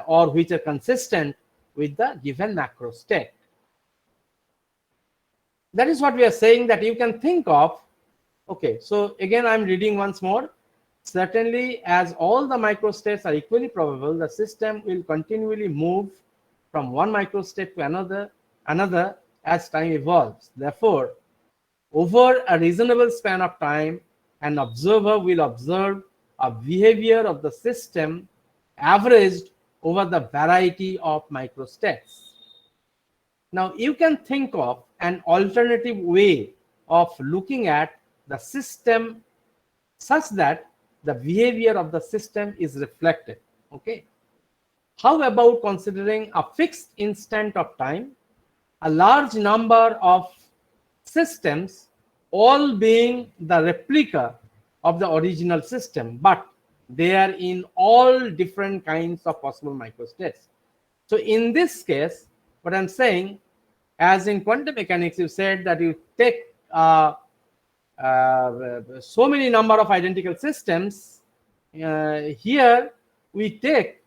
or which are consistent with the given macrostate. That is what we are saying, that you can think of. Okay, so again I'm reading once more. Certainly, as all the microstates are equally probable, the system will continually move from one microstate to another as time evolves. Therefore, over a reasonable span of time, an observer will observe a behavior of the system averaged over the variety of microstates. Now you can think of an alternative way of looking at the system such that the behavior of the system is reflected. Okay. How about considering a fixed instant of time, a large number of systems all being the replica of the original system, but they are in all different kinds of possible microstates. So in this case, what I'm saying, as in quantum mechanics, you said that you take so many number of identical systems. Here we take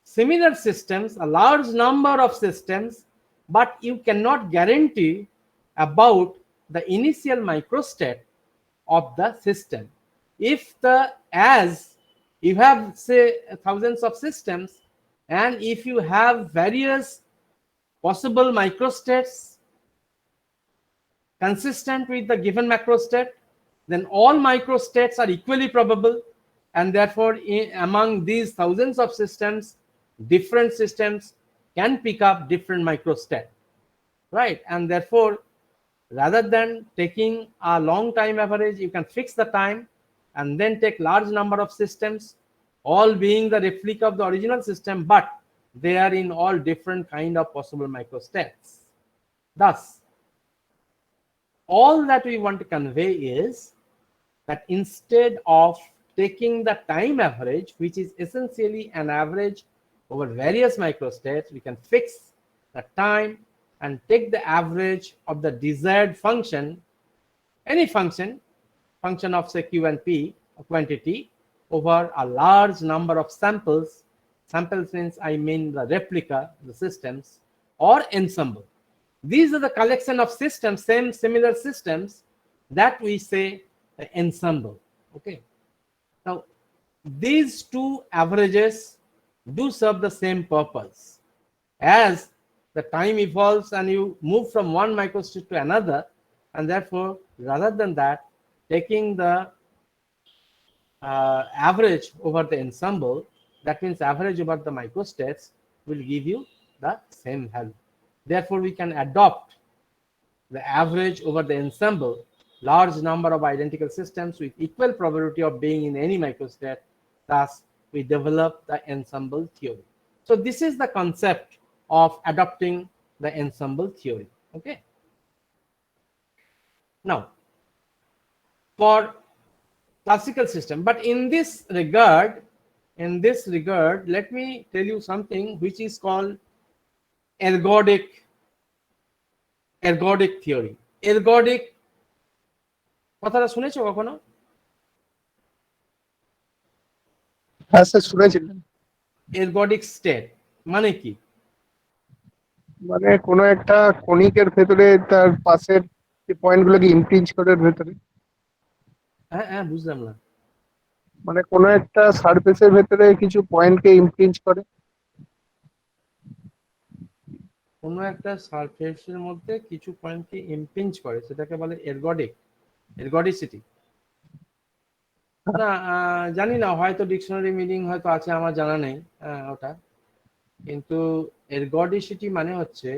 similar systems, a large number of systems, but you cannot guarantee about the initial microstate of the system. If as you have, say, thousands of systems, and if you have various possible microstates consistent with the given macrostate, then all microstates are equally probable, and therefore among these thousands of systems, different systems can pick up different microstate, right? And therefore, rather than taking a long time average, you can fix the time and then take large number of systems, all being the replica of the original system, but they are in all different kind of possible microstates. Thus, all that we want to convey is that instead of taking the time average, which is essentially an average over various microstates, we can fix the time and take the average of the desired function, any function of say q and p, a quantity, over a large number of samples. Samples means I mean the replica, the systems, or ensemble. These are the collection of systems, similar systems, that we say the ensemble. Okay. Now, these two averages do serve the same purpose. As the time evolves and you move from one microstate to another, and therefore, rather than that, taking the average over the ensemble, that means average over the microstates, will give you the same value. Therefore, we can adopt the average over the ensemble, large number of identical systems with equal probability of being in any microstate. Thus, we develop the ensemble theory. So this is the concept of adopting the ensemble theory. Okay. Now, for classical system, but in this regard, let me tell you something which is called ergodic theory. Ergodic কথাটা শুনেছো কখনো? হ্যাঁ sir শুনেছিলেন। এরগডিক state মানে কি? মানে কোনো একটা কণিকের ভেতরে তার পাশের যে পয়েন্টগুলোকে ইমপ্রিঞ্চ করে ভেতরে, হ্যাঁ বুঝলাম না। মানে কোনো একটা সারফেসের ভেতরে কিছু পয়েন্টকে ইমপ্রিঞ্চ করে। কোনো একটা সারফেসের মধ্যে কিছু পয়েন্টকে ইমপ্রিঞ্চ করে, সেটাকে বলে এরগডিসিটি। না জানি না, হয়তো ডিকশনারি মিনিং হয়তো আছে, আমার জানা নেই ওটা। কিন্তু এরগডিসিটি মানে হচ্ছে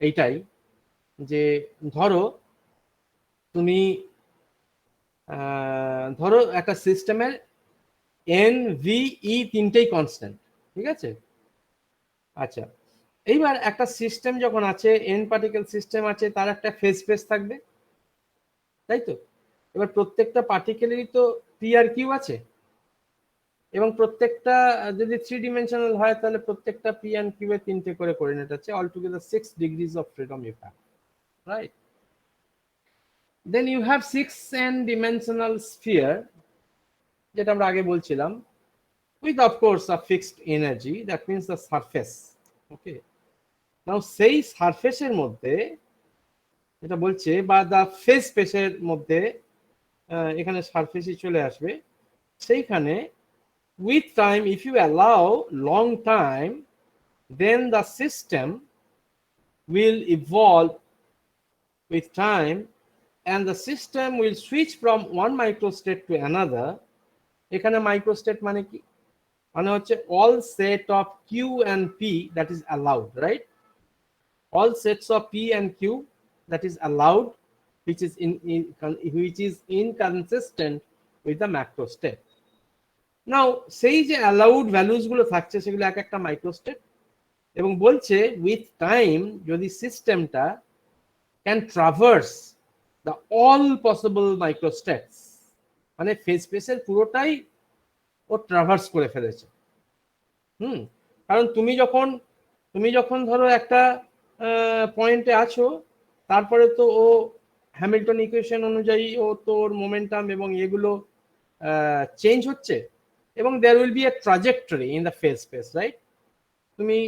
এইটাই যে ধরো তুমি ধরো একটা সিস্টেমের এন ভি ই তিনটেই কনস্ট্যান্ট, ঠিক আছে? আচ্ছা, এইবার একটা সিস্টেম যখন আছে, এন পার্টিকেল সিস্টেম আছে, তার একটা ফেজ স্পেস থাকবে, তাই তো? এবার প্রত্যেকটা পার্টিকেলেরই তো পি আর কিউ আছে, এবং প্রত্যেকটা যদি 3 dimensional হয় তাহলে প্রত্যেকটা পি এন্ড কিউ এর তিনটে করে কোঅর্ডিনেট আছে, all together 6 degrees of freedom you have, right? Then you have 6n dimensional sphere, যেটা আমরা আগে বলছিলাম, with of course a fixed energy, that means the surface. Okay, now সেই সারফেসের মধ্যে এটা বলছে, বা দা ফেজ স্পেসের মধ্যে, এখানে সারফেসই চলে আসবে, সেইখানে with time, if you allow long time, then the system will evolve with time and the system will switch from one microstate to another. এখানে microstate মানে কি? মানে হচ্ছে all set of Q and P that is allowed, right? All sets of P and Q that is allowed, which is inconsistent with the macrostate. Now সেই যে allowed values গুলো থাকছে সেগুলো এক একটা microstate, এবং বলছে with time যদি সিস্টেমটা can traverse the all possible microstates, মানে ফেজ স্পেসের পুরোটাই ও ট্রাভার্স করে ফেলেছে। কারণ তুমি যখন ধরো একটা পয়েন্টে আছো, তারপরে তো ও হ্যামিল্টন ইকুয়েশন অনুযায়ী ও তোর মোমেন্টাম এবং এগুলো চেঞ্জ হচ্ছে, এবং there will be a trajectory in the phase space, right? তুমি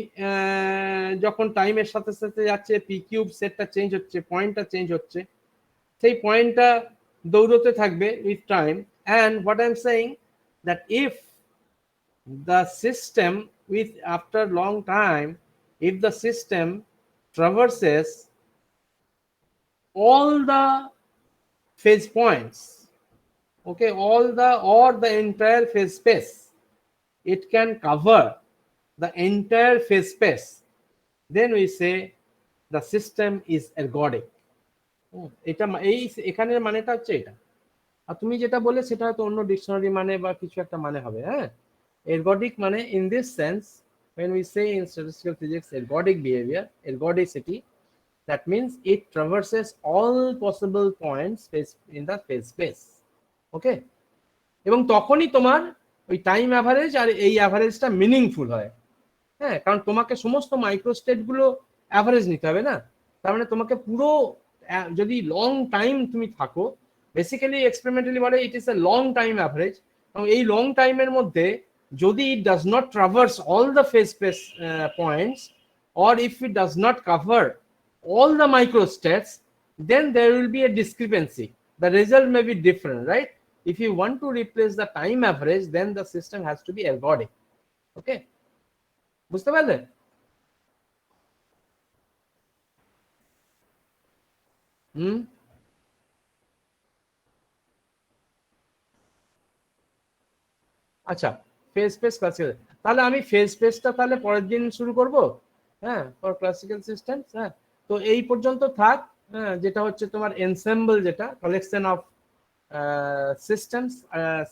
যখন টাইমের সাথে সাথে যাচ্ছে পি কিউব সেটটা চেঞ্জ হচ্ছে, পয়েন্টটা চেঞ্জ হচ্ছে, সেই পয়েন্টটা দৌড়তে থাকবে with time. And what I am saying that if the system with after long time, if the system traverses all the phase points, okay, or the entire phase space, it can cover the entire phase space, then we say the system is ergodic. এটা এখানের মানেটা হচ্ছে এটা, আর তুমি যেটা বলে সেটা হয়তো অন্য ডিকশনারি মানে বা কিছু একটা মানে হবে। হ্যাঁ, ergodic মানে in this sense, when we say in statistical physics ergodic behavior, ergodicity, that means it traverses all possible points in the phase space, okay? এবং তখনই তোমার ওই টাইম অ্যাভারেজ আর এই অ্যাভারেজটা মিনিংফুল হয়। হ্যাঁ, কারণ তোমাকে সমস্ত মাইক্রোস্টেট গুলো অ্যাভারেজ নিতে হবে না, তার মানে তোমাকে পুরো যদি লং টাইম তুমি থাকো, বেসিক্যালি এক্সপেরিমেন্টালি বলে it is a long time average, এবং এই লং টাইমের মধ্যে যদি it does not traverse all the phase space points, or if it does not cover all the microstates, then there will be a discrepancy. The result may be different, right? If you want to replace the time average, then the system has to be ergodic. Okay, বুঝতে পারলে? আচ্ছা, phase space classical, তাহলে আমি phase স্পেসটা তাহলে পরের দিন শুরু করব। হ্যাঁ, ফর ক্লাসিক্যাল সিস্টেমস। হ্যাঁ, তো এই পর্যন্ত থাক। হ্যাঁ, যেটা হচ্ছে তোমার এনসেম্বল, যেটা collection of systems,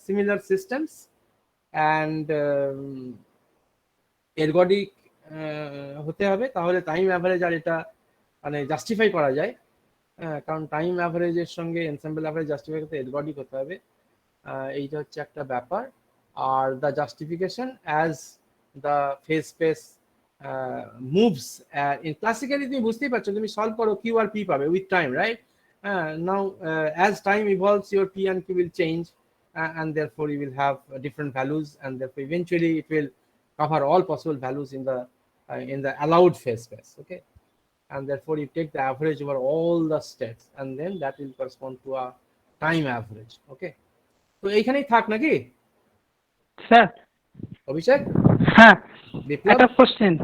similar systems and ergodic হতে হবে, তাহলে টাইম অ্যাভারেজ আর এটা মানে জাস্টিফাই করা যায়। কারণ টাইম অ্যাভারেজের সঙ্গে এনসেম্বল অ্যাভারেজ জাস্টিফাই করতে এরগডিক হতে হবে, এইটা হচ্ছে একটা ব্যাপার। আর the justification as the phase space moves in classically, তুমি বুঝতেই পারছো, তুমি সলভ করো কিউ আর পি পাবে with time, right? Now as time evolves your P and Q will change, and therefore you will have different values, and therefore eventually it will cover all possible values in the allowed phase space, okay? And therefore you take the average over all the states, and then that will correspond to a time average, okay? তো এইখানেই থাক নাকি sir? অভিষেক, হ্যাঁ, বিপ্লব, একটা question.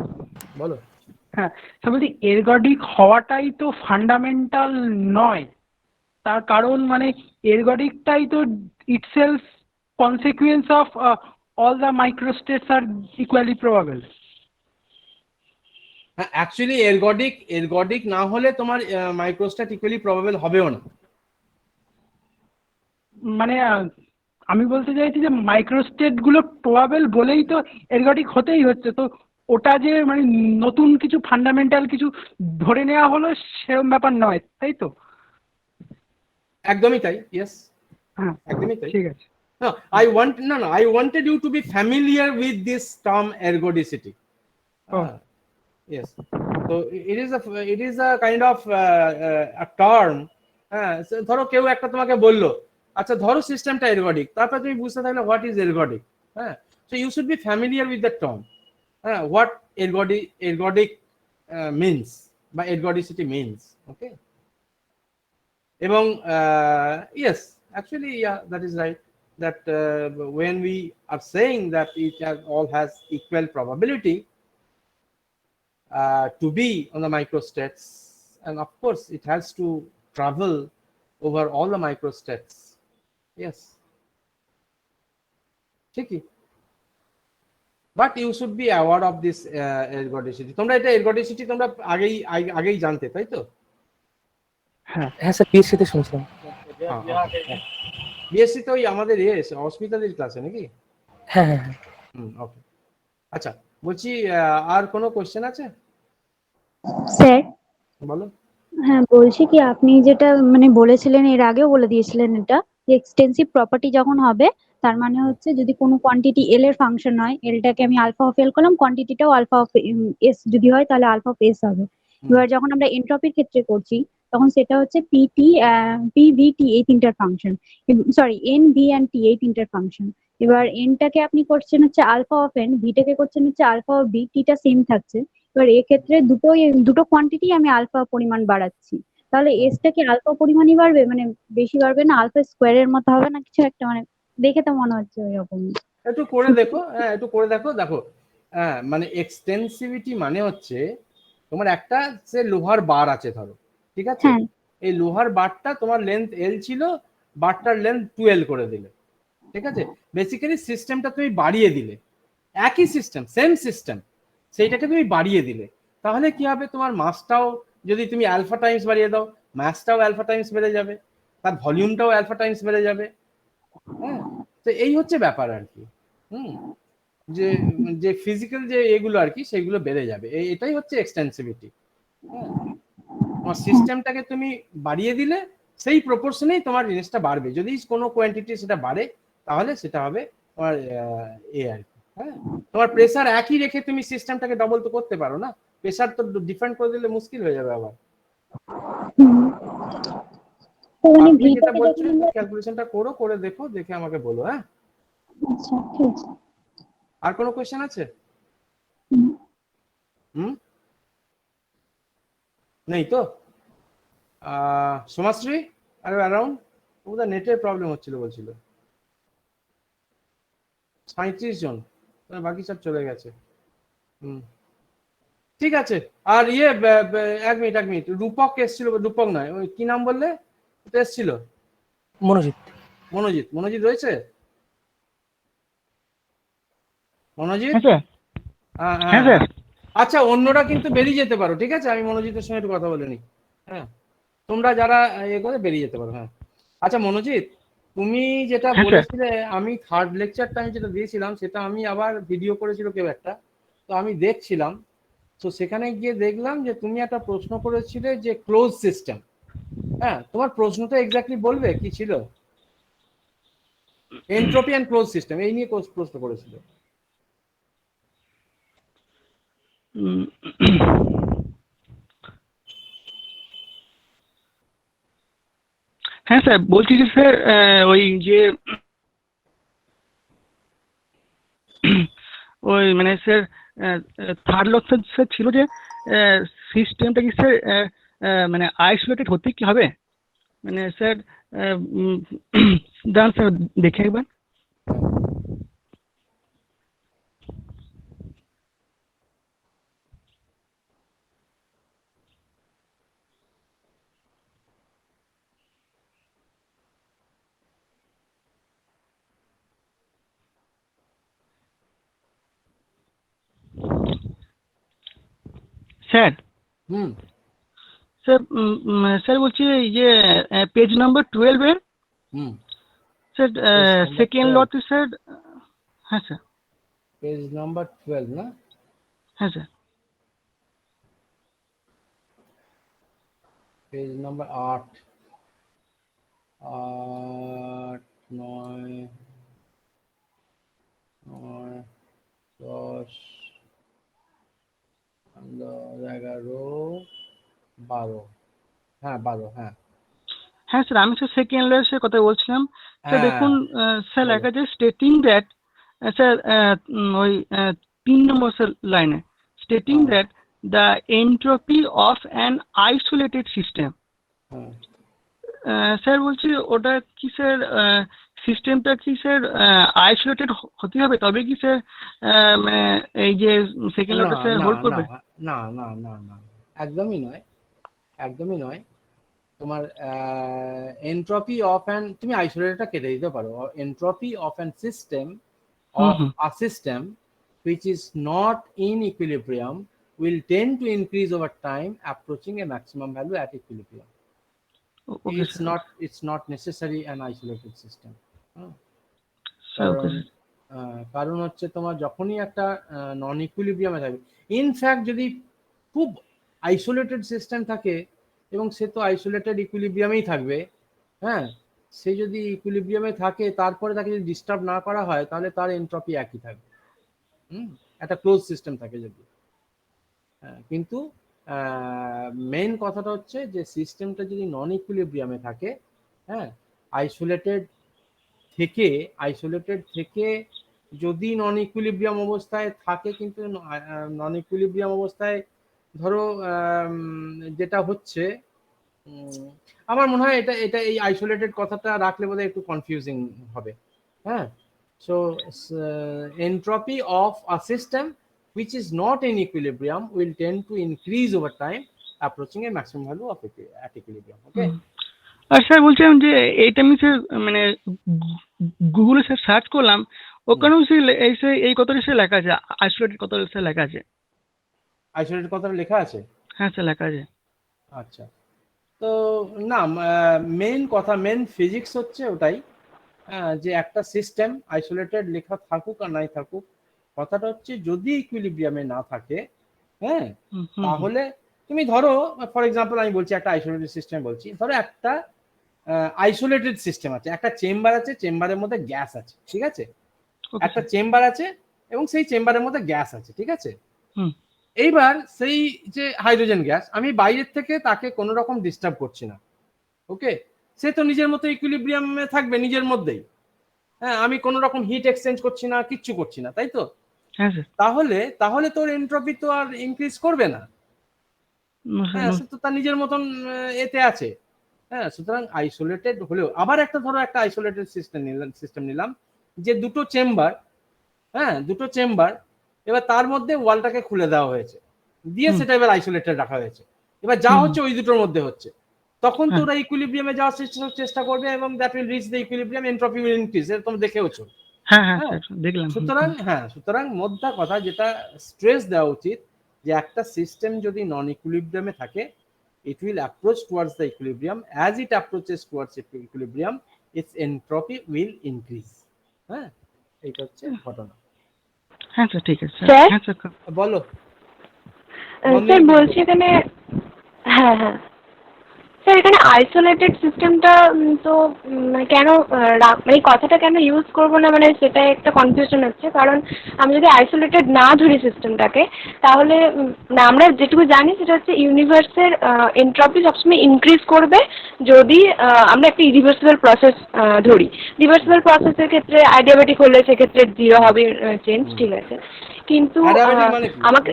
বলো। হ্যাঁ, বলছি এরগডিক হওয়াটাই তো ফান্ডামেন্টাল নয়, তার কারণ মানে এরগডিকটাই তো itself consequence of all the microstates আর ইকুয়ালি প্রবাবল। হ্যাঁ, অ্যাকচুয়ালি এরগডিক না হলে তোমার মাইক্রোস্ট্যাট ইকুয়ালি প্রবাবল হবেও না। মানে আমি বলতে চাইছি যে মাইক্রোস্টেট গুলো প্রবাবল বলেই তো এরগডিক হতেই হচ্ছে, তো ওটা যে মানে নতুন কিছু ফান্ডামেন্টাল কিছু ধরে নেওয়া হলো সেরকম ব্যাপার নয়, তাই তো? একদমই তাই, ইয়েস, হ্যাঁ, একদমই তাই। ঠিক আছে। No, I wanted you to be familiar with this term ergodicity. Oh. Yes. So it is a kind of a term. ধরো কেউ একটা তোমাকে বললো, আচ্ছা ধরো সিস্টেমটা এরগডিক, তারপর তুমি বুঝতে থাকলে হোয়াট ইজ এরগডিক। হ্যাঁ, so you should be familiar with the term. What ergodic means বা ergodicity means. Okay. এবং yes, actually, yeah, that is right. That when we are saying that it all has equal probability to be on the microstates, and of course it has to travel over all the microstates. Yes. ঠিকই, but you should be aware of this ergodicity. তোমরা এটা এরগোডিসিটি তোমরা আগেই জানতে, তাই তো? হ্যাঁ হ্যাঁ স্যার, পিএসসিতে শুনছিলাম। বিএসসি তো ওই আমাদের অস্মিতাদের ক্লাসে নাকি? হ্যাঁ হ্যাঁ হ্যাঁ। ওকে, আচ্ছা বলছি আর কোনো কোশ্চেন আছে? স্যার, বলো। হ্যাঁ বলছি কি, আপনি যেটা মানে বলেছিলেন এর আগেও বলে দিয়েছিলেন এটা, যে এক্সটেন্সিভ প্রপার্টি যখন হবে তার মানে হচ্ছে যদি কোনো কোয়ান্টিটি এল এর ফাংশন হয়, এলটাকে আমি আলফা অফ এল করলাম, কোয়ান্টিটিটাও আলফা অফ এস যদি হয় তাহলে আলফা অফ এস হবে। এবার যখন আমরা এনট্রপির ক্ষেত্রে করছি তখন সেটা হচ্ছে পিটি পিভিটি এই তিনটার function, sorry N V and T এই তিনটার ফাংশন। এবার এনটাকে আপনি করছেন হচ্ছে আলফা অফ এন, ভিটাকে করছেন হচ্ছে আলফা অফ বি, টিটা সেম থাকছে। এবার এক্ষেত্রে দুটো কোয়ান্টিটি আমি আলফা পরিমাণ বাড়াচ্ছি, তাহলে এসটা কি আলফা পরিমাণই বাড়বে, মানে বেশি বাড়বে না, আলফা স্কোয়ারের মতো হবে না কিছু একটা, মানে দেখে তো মনে হচ্ছে ওইরকম। একটু করে দেখো, একটু করে দেখো। দেখো মানে এক্সটেন্সিভিটি মানে হচ্ছে তোমার একটা সে লোহার বার আছে ধরো, ঠিক আছে? হ্যাঁ। এই লোহার বারটা তোমার লেন্থ এল ছিল, বারটার লেন্থ 12 করে দিলে, ঠিক আছে? বেসিক্যালি সিস্টেমটা তুমি বাড়িয়ে দিলে, একই সিস্টেম, সেম সিস্টেম, সেইটাকে তুমি বাড়িয়ে দিলে, তাহলে কি হবে, তোমার মাসটাও যদি তুমি অ্যালফা টাইমস বাড়িয়ে দাও, মাসটাও অ্যালফা টাইমস বেড়ে যাবে, তার ভলিউমটাও অ্যালফা টাইমস বেড়ে যাবে। হ্যাঁ, তো এই হচ্ছে ব্যাপার আর কি। যে যে ফিজিক্যাল যে এগুলো আর কি সেগুলো বেড়ে যাবে, এটাই হচ্ছে এক্সটেন্সিভিটি। হ্যাঁ, তোমার সিস্টেমটাকে তুমি বাড়িয়ে দিলে সেই প্রপোর্শনেই তোমার জিনিসটা বাড়বে। যদি কোনো কোয়ান্টিটি সেটা বাড়ে তাহলে সেটা হবে তোমার আর কি। হ্যাঁ, তোমার প্রেসার একই রেখে তুমি সিস্টেমটাকে ডবল তো করতে পারো না, প্রেসার তো ডিফারেন্ট করে দিলে মুশকিল হয়ে যাবে আবার। আপনি যেটা বলছেন ক্যালকুলেশনটা করে দেখো, দেখে আমাকে বলো। হ্যাঁ, আচ্ছা ঠিক আছে। আর কোনো কোশ্চেন আছে? নেই তো? সোমাশ্রী আর অ্যারাউন্ড ওদের নেটের প্রবলেম হচ্ছিল বলছিল। 37 জন, বাকি সব চলে গেছে। ঠিক আছে। আর এক মিনিট, রূপক এসেছিল, রূপক নয়, ওই কি নাম বললে এসেছিল? মনোজিৎ রয়েছে? মনোজিৎ? হ্যাঁ। আচ্ছা, অন্যরা কিন্তু বেরিয়ে যেতে পারো, ঠিক আছে? আমি মনোজিতের সঙ্গে একটু কথা বলে নিই। হ্যাঁ, তোমরা যারা করে বেরিয়ে যেতে পারো। হ্যাঁ, আচ্ছা মনোজিৎ, তুমি যেটা বলেছিলে, আমি থার্ড লেকচারটা আমি যেটা দিয়েছিলাম সেটা আমি আবার ভিডিও করেছিল কেউ একটা, তো আমি দেখছিলাম, তো সেখানে গিয়ে দেখলাম যে তুমি একটা প্রশ্ন করেছিলে যে ক্লোজ সিস্টেম। হ্যাঁ, তোমার প্রশ্নটা এক্স্যাক্টলি বলবে কি ছিল? এনট্রপি এন্ড ক্লোজ সিস্টেম এই নিয়ে প্রশ্ন করেছিল। হ্যাঁ স্যার, বলছি যে স্যার ওই যে ওই মানে স্যার থার্ড লেকচার স্যার ছিল যে সিস্টেমটা কি স্যার মানে আইসোলেটেড হতে কি হবে, মানে স্যার দাঁড়ান স্যার দেখে একবার। স্যার স্যার বলছি এই যে পেজ নাম্বার 12 এর স্যার সেকেন্ড লতে স্যার। হ্যাঁ স্যার, পেজ নাম্বার 12 না? হ্যাঁ স্যার, পেজ নাম্বার 8, 9, 10, 11, 12। হ্যাঁ 12। হ্যাঁ হ্যাঁ স্যার, আমি স্যার সেকেন্ড লেয়ারের কথা বলছিলাম। স্যার দেখুন স্যার লেখা আছে স্টেটিং দ্যাট, স্যার ওই 3 নম্বর স্যার লাইনে stating that the entropy of an isolated system. Sir বলছি ওটা কি স্যার সিস্টেমটা কি স্যার আইসোলেটেড হতে হবে তবে কি স্যার মানে এই যে সেকেন্ড লটা স্যার হোল্ড করবে? না, একদমই নয়। তোমার এন্ট্রপি অফ অ্যান, তুমি আইসোলেটরটা কেটে দিতে পারো, entropy of an system of a system which is not in equilibrium will tend to increase over time approaching a maximum value at equilibrium. Okay, It's not necessary an isolated system. কারণ হচ্ছে তোমার যখনই একটা নন ইকুইলিব্রিয়ামে থাকবে, in fact যদি খুব isolated system থাকে এবং সে তো আইসোলেটেড ইকুইলিব্রিয়ামেই থাকবে, হ্যাঁ, সে যদি ইকুইলিব্রিয়ামে থাকে তারপরে তাকে যদি ডিস্টার্ব না করা হয় তাহলে তার এন্ট্রপি একই থাকবে, একটা ক্লোজ সিস্টেম থাকে যদি। কিন্তু মেইন কথাটা হচ্ছে যে সিস্টেমটা যদি নন ইকুইলিব্রিয়ামে থাকে, হ্যাঁ, আইসোলেটেড থেকে যদি নন ইকুইলিব্রিয়াম অবস্থায় থাকে, কিন্তু নন ইকুইলিব্রিয়াম অবস্থায় ধরো যেটা হচ্ছে, আমার মনে হয় এটা এই আইসোলেটেড কথাটা রাখলে বোধহয় একটু কনফিউজিং হবে, হ্যাঁ। So entropy of a system which is not in equilibrium will tend to increase over time approaching a maximum value of at equilibrium. Okay. আর স্যার বলছিলাম যে এইটা আমি স্যার মানে গুগলে স্যার সার্চ করলাম, ওখানেও এই কথাটা সে লেখা আছে, আইসোলেটেড কথাটা স্যার লেখা আছে। আইসোলেটেড কথাটা লেখা আছে? হ্যাঁ স্যার লেখা আছে। আচ্ছা, তো না, মেন ফিজিক্স হচ্ছে ওটাই, যে একটা সিস্টেম আইসোলেটেড লেখা থাকুক আর নাই থাকুক, কথাটা হচ্ছে যদি ইকুইলিব্রিয়ামে না থাকে, হ্যাঁ, তাহলে তুমি ধরো ফর এক্সাম্পল আমি বলছি একটা আইসোলেটেড সিস্টেম বলছি, ধরো একটা আইসোলেটেড সিস্টেম আছে, একটা চেম্বার আছে, চেম্বারের মধ্যে গ্যাস আছে, ঠিক আছে, একটা চেম্বার আছে এবং সেই চেম্বারের মধ্যে গ্যাস আছে, ঠিক আছে। এইবার সেই যে হাইড্রোজেন গ্যাস, আমি বাইরের থেকে তাকে কোনো রকম ডিস্টার্ব করছি না, ওকে, সে তো নিজের মতো ইকুইলিব্রিয়ামে থাকবে নিজের মধ্যেই, হ্যাঁ, আমি কোনো রকম হিট এক্সচেঞ্জ করছি না, কিচ্ছু করছি না, তাই তো? তাহলে তোর এন্ট্রপি তো আর ইনক্রিজ করবে না, হ্যাঁ, সে তো তার নিজের মতন এতে আছে, হ্যাঁ। সুতরাং আইসোলেটেড হলেও, আবার একটা ধরো একটা আইসোলেটেড সিস্টেম নিলাম যে দুটো চেম্বার, হ্যাঁ, দুটো চেম্বার, এবার তার মধ্যে ওয়ালটাকে খুলে দেওয়া হয়েছে, দিয়ে সেটা এবার আইসোলেটেড রাখা হয়েছে, এবার যা হচ্ছে ওই দুটোর মধ্যে হচ্ছে, তখন তো ওরা ইকুইলিব্রিয়ামে যাওয়ার চেষ্টা করবে এবং that will reach the equilibrium, entropy will increase, এটা তোমরা দেখেওছো। সুতরাং মোদ্দা কথা যেটা স্ট্রেস দেওয়া উচিত, যে একটা সিস্টেম যদি নন ইকুইলিব্রিয়ামে থাকে, it will approach towards the equilibrium. As it approaches towards equilibrium, its entropy will increase. হ্যাঁ, এইটা হচ্ছে ঘটনা। হ্যাঁ স্যার, ঠিক আছে স্যার, বলো। স্যার বলছি এখানে, হ্যাঁ স্যার এখানে আইসোলেটেড সিস্টেমটা তো কেন মানে কথাটা কেন ইউজ করবো না, মানে সেটাই একটা কনফিউশন হচ্ছে। কারণ আমি যদি আইসোলেটেড না ধরি সিস্টেমটাকে, তাহলে আমরা যেটুকু জানি সেটা হচ্ছে ইউনিভার্সের এন্ট্রপি সবসময় ইনক্রিজ করবে যদি আমরা একটা ইরিভার্সিবল প্রসেস ধরি। রিভার্সিবল প্রসেসের ক্ষেত্রে আইডিয়াবেটিক হলে সেক্ষেত্রে 0 হবে চেঞ্জ, ঠিক আছে, কিন্তু আমাকে,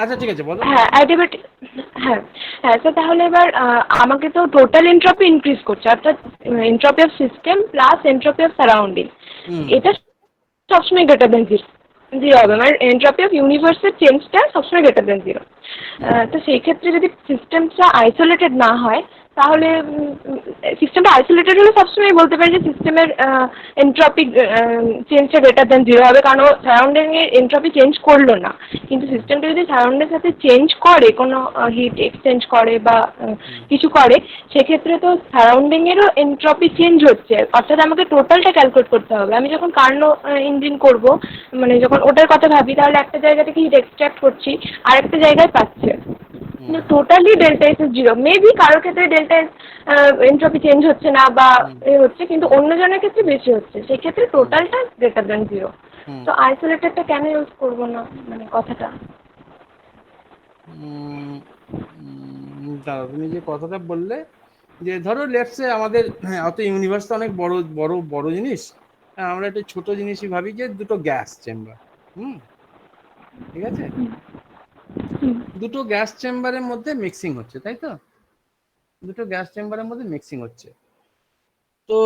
আচ্ছা ঠিক আছে বলো। হ্যাঁ আইডিয়াবেটিক, হ্যাঁ স্যার, তাহলে এবার আমাকে তো টোটাল এন্ট্রপি ইনক্রিজ করছে, অর্থাৎ entropy of system plus entropy of surrounding, এটা সবসময় গ্রেটার দেন 0 হবে, মানে এন্ট্রপি অফ ইউনিভার্সের চেঞ্জটা সবসময় গ্রেটার দেন 0। তো সেই ক্ষেত্রে যদি সিস্টেমটা আইসোলেটেড না হয়, তাহলে সিস্টেমটা আইসোলেটেড হলে সবসময় বলতে পারি যে সিস্টেমের এন্ট্রপি চেঞ্জটা গ্রেটার দেন 0 হবে, কারণ ও সারাউন্ডিং এর এন্ট্রপি চেঞ্জ করলো না। কিন্তু সিস্টেমটা যদি সারাউন্ডিং এর সাথে চেঞ্জ করে, কোনো হিট এক্সচেঞ্জ করে বা কিছু করে, সেক্ষেত্রে তো সারাউন্ডিং এরও এন্ট্রপি চেঞ্জ হচ্ছে, অর্থাৎ আমাকে টোটালটা ক্যালকুলেট করতে হবে। আমি যখন কার্নো ইঞ্জিন করব, মানে যখন ওটার কথা ভাবি, তাহলে একটা জায়গা থেকে হিট এক্সট্রাক্ট করছি আর একটা জায়গায় পাচ্ছে, কিন্তু টোটালি ডেল্টা এস 0। মেবি কারোর ক্ষেত্রে ডেল্টা এস এন্ট্রপি চেঞ্জ হচ্ছে না বা হচ্ছে, কিন্তু অন্যজনের ক্ষেত্রে বেশি হচ্ছে, সেক্ষেত্রে টোটালটা গ্রেটার দেন 0। তো আইসোলেটেডটা কেন ইউজ করবো না, মানে কথাটা? দাঁড়াও, তুমি যে কথাটা বললে যে ধরো লেটসে আমাদের অত ইউনিভার্স অনেক বড় বড় বড় জিনিস, আমরা একটা ছোট জিনিসই ভাবি যে দুটো গ্যাস চেম্বার, ঠিক আছে, দুটো গ্যাস চেম্বারের মধ্যে মিক্সিং হচ্ছে, তাই তো, দুটো গ্যাস চেম্বারের মধ্যে মিক্সিং হচ্ছে, তো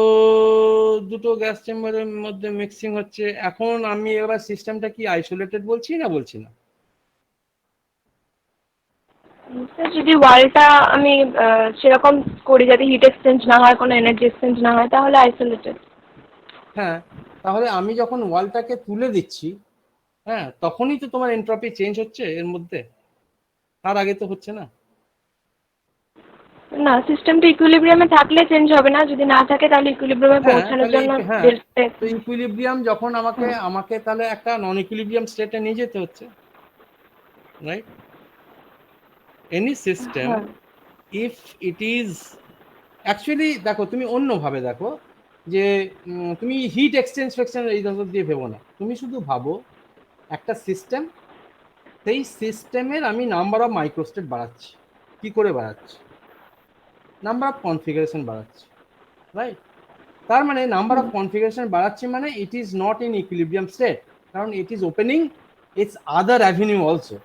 দুটো গ্যাস চেম্বারের মধ্যে মিক্সিং হচ্ছে, এখন আমি এবার সিস্টেমটা কি আইসোলেটেড বলছি না বলছি না? স্যার যদি ওয়ালটা আমি সেরকম করি যাতে হিট এক্সচেঞ্জ না হয়, কোনো এনার্জি এক্সচেঞ্জ না হয়, তাহলে আইসোলেটেড। হ্যাঁ, তাহলে আমি যখন ওয়ালটাকে তুলে দিচ্ছি, হ্যাঁ, তখনই তো তোমার এন্ট্রপি চেঞ্জ হচ্ছে এর মধ্যে, তার আগে তো হচ্ছে না। না, সিস্টেমটা ইকুইলিব্রিয়ামে থাকলে চেঞ্জ হবে না, যদি না থাকে তাহলে ইকুইলিব্রিয়ামে হ্যাঁ, পৌঁছানোর তাহলে জন্য হ্যাঁ, তো ইকুইলিব্রিয়াম যখন আমাকে তাহলে একটা নন ইকুইলিব্রিয়াম স্টেটে নিয়ে যেতে হচ্ছে, রাইট? এনি সিস্টেম হ্যাঁ। ইফ ইট ইজ অ্যাকচুয়ালি, দেখো তুমি অন্যভাবে দেখো যে তুমি হিট এক্সচেঞ্জ ফেকশন এই ধরনের দিয়ে ভেবো না, তুমি শুধু ভাবো একটা সিস্টেম, সেই সিস্টেমের আমি নাম্বার অফ মাইক্রোস্টেট বাড়াচ্ছি। কি করে বাড়াচ্ছি? নাম্বার অফ কনফিগারেশন বাড়াচ্ছি, রাইট? তার মানে নাম্বার অফ কনফিগারেশন বাড়াচ্ছি মানে it is not in equilibrium state, কারণ it is opening its other avenue also,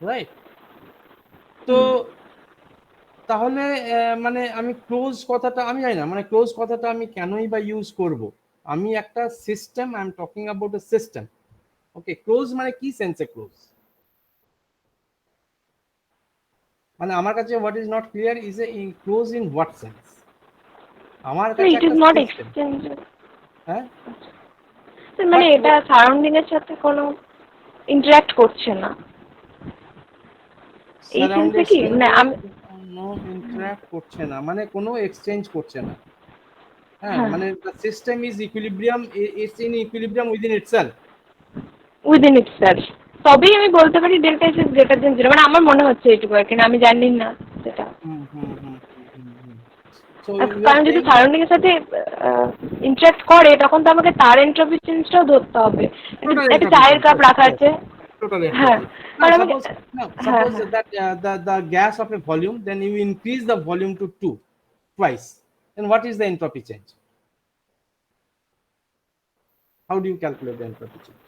right? তো তাহলে মানে আমি ক্লোজ কথাটা আমি জানি না, মানে ক্লোজ কথাটা আমি কেনই বা ইউজ করব? আমি একটা system, I am talking about a system. Okay, close মানে কি সেন্সে ক্লোজ? মানে আমার কাছে what is not clear is a close in what sense? আমার কাছে ইট ইজ একটা নট সিস্টেম, এক্সচেঞ্জ। হ্যাঁ, মানে But এটা সারাউন্ডিং এর সাথে কোনো ইন্টারঅ্যাক্ট করছে না, এই সেন্সে কি? মানে আমি নো ইন্টারঅ্যাক্ট করছে না মানে কোনো এক্সচেঞ্জ করছে না, হ্যাঁ, হ্যাঁ, মানে the system is equilibrium, it's in equilibrium within itself. Within itself, তবেই আমি বলতে পারি delta is greater than zero. মানে আমার মনে হচ্ছে এইটুকু আর কি, না আমি জানি না সেটা। সো কারণ যদি সারাউন্ডিং এর সাথে ইন্টারঅ্যাক্ট করে তখন তো আমাকে তার এন্ট্রপি চেঞ্জটাও ধরতে হবে। একটা চায়ের কাপ রাখা আছে, totally হ্যাঁ, now আর আমাকে suppose that the gas of a volume, then you increase the volume to 2 twice, then what is the entropy change? How do you calculate the entropy change?